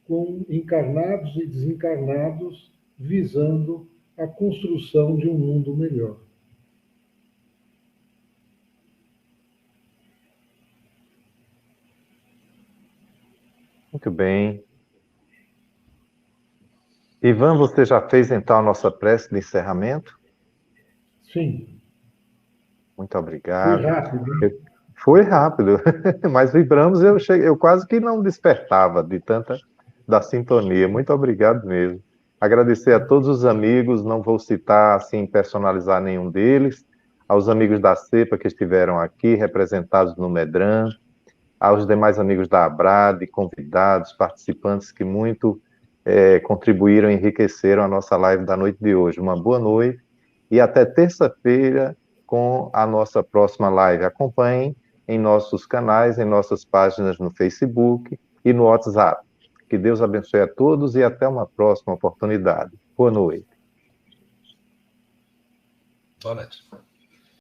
com encarnados e desencarnados, visando a construção de um mundo melhor. Muito bem. Ivan, você já fez então a nossa prece de encerramento? Sim. Muito obrigado. Foi rápido, né? Foi rápido, mas vibramos, eu quase que não despertava de tanta da sintonia. Muito obrigado mesmo. Agradecer a todos os amigos, não vou citar assim, personalizar nenhum deles, aos amigos da CEPA que estiveram aqui, representados no Medran, aos demais amigos da Abrad, convidados, participantes que muito contribuíram e enriqueceram a nossa live da noite de hoje. Uma boa noite e até terça-feira com a nossa próxima live. Acompanhem em nossos canais, em nossas páginas no Facebook e no WhatsApp. Que Deus abençoe a todos e até uma próxima oportunidade. Boa noite. Boa noite.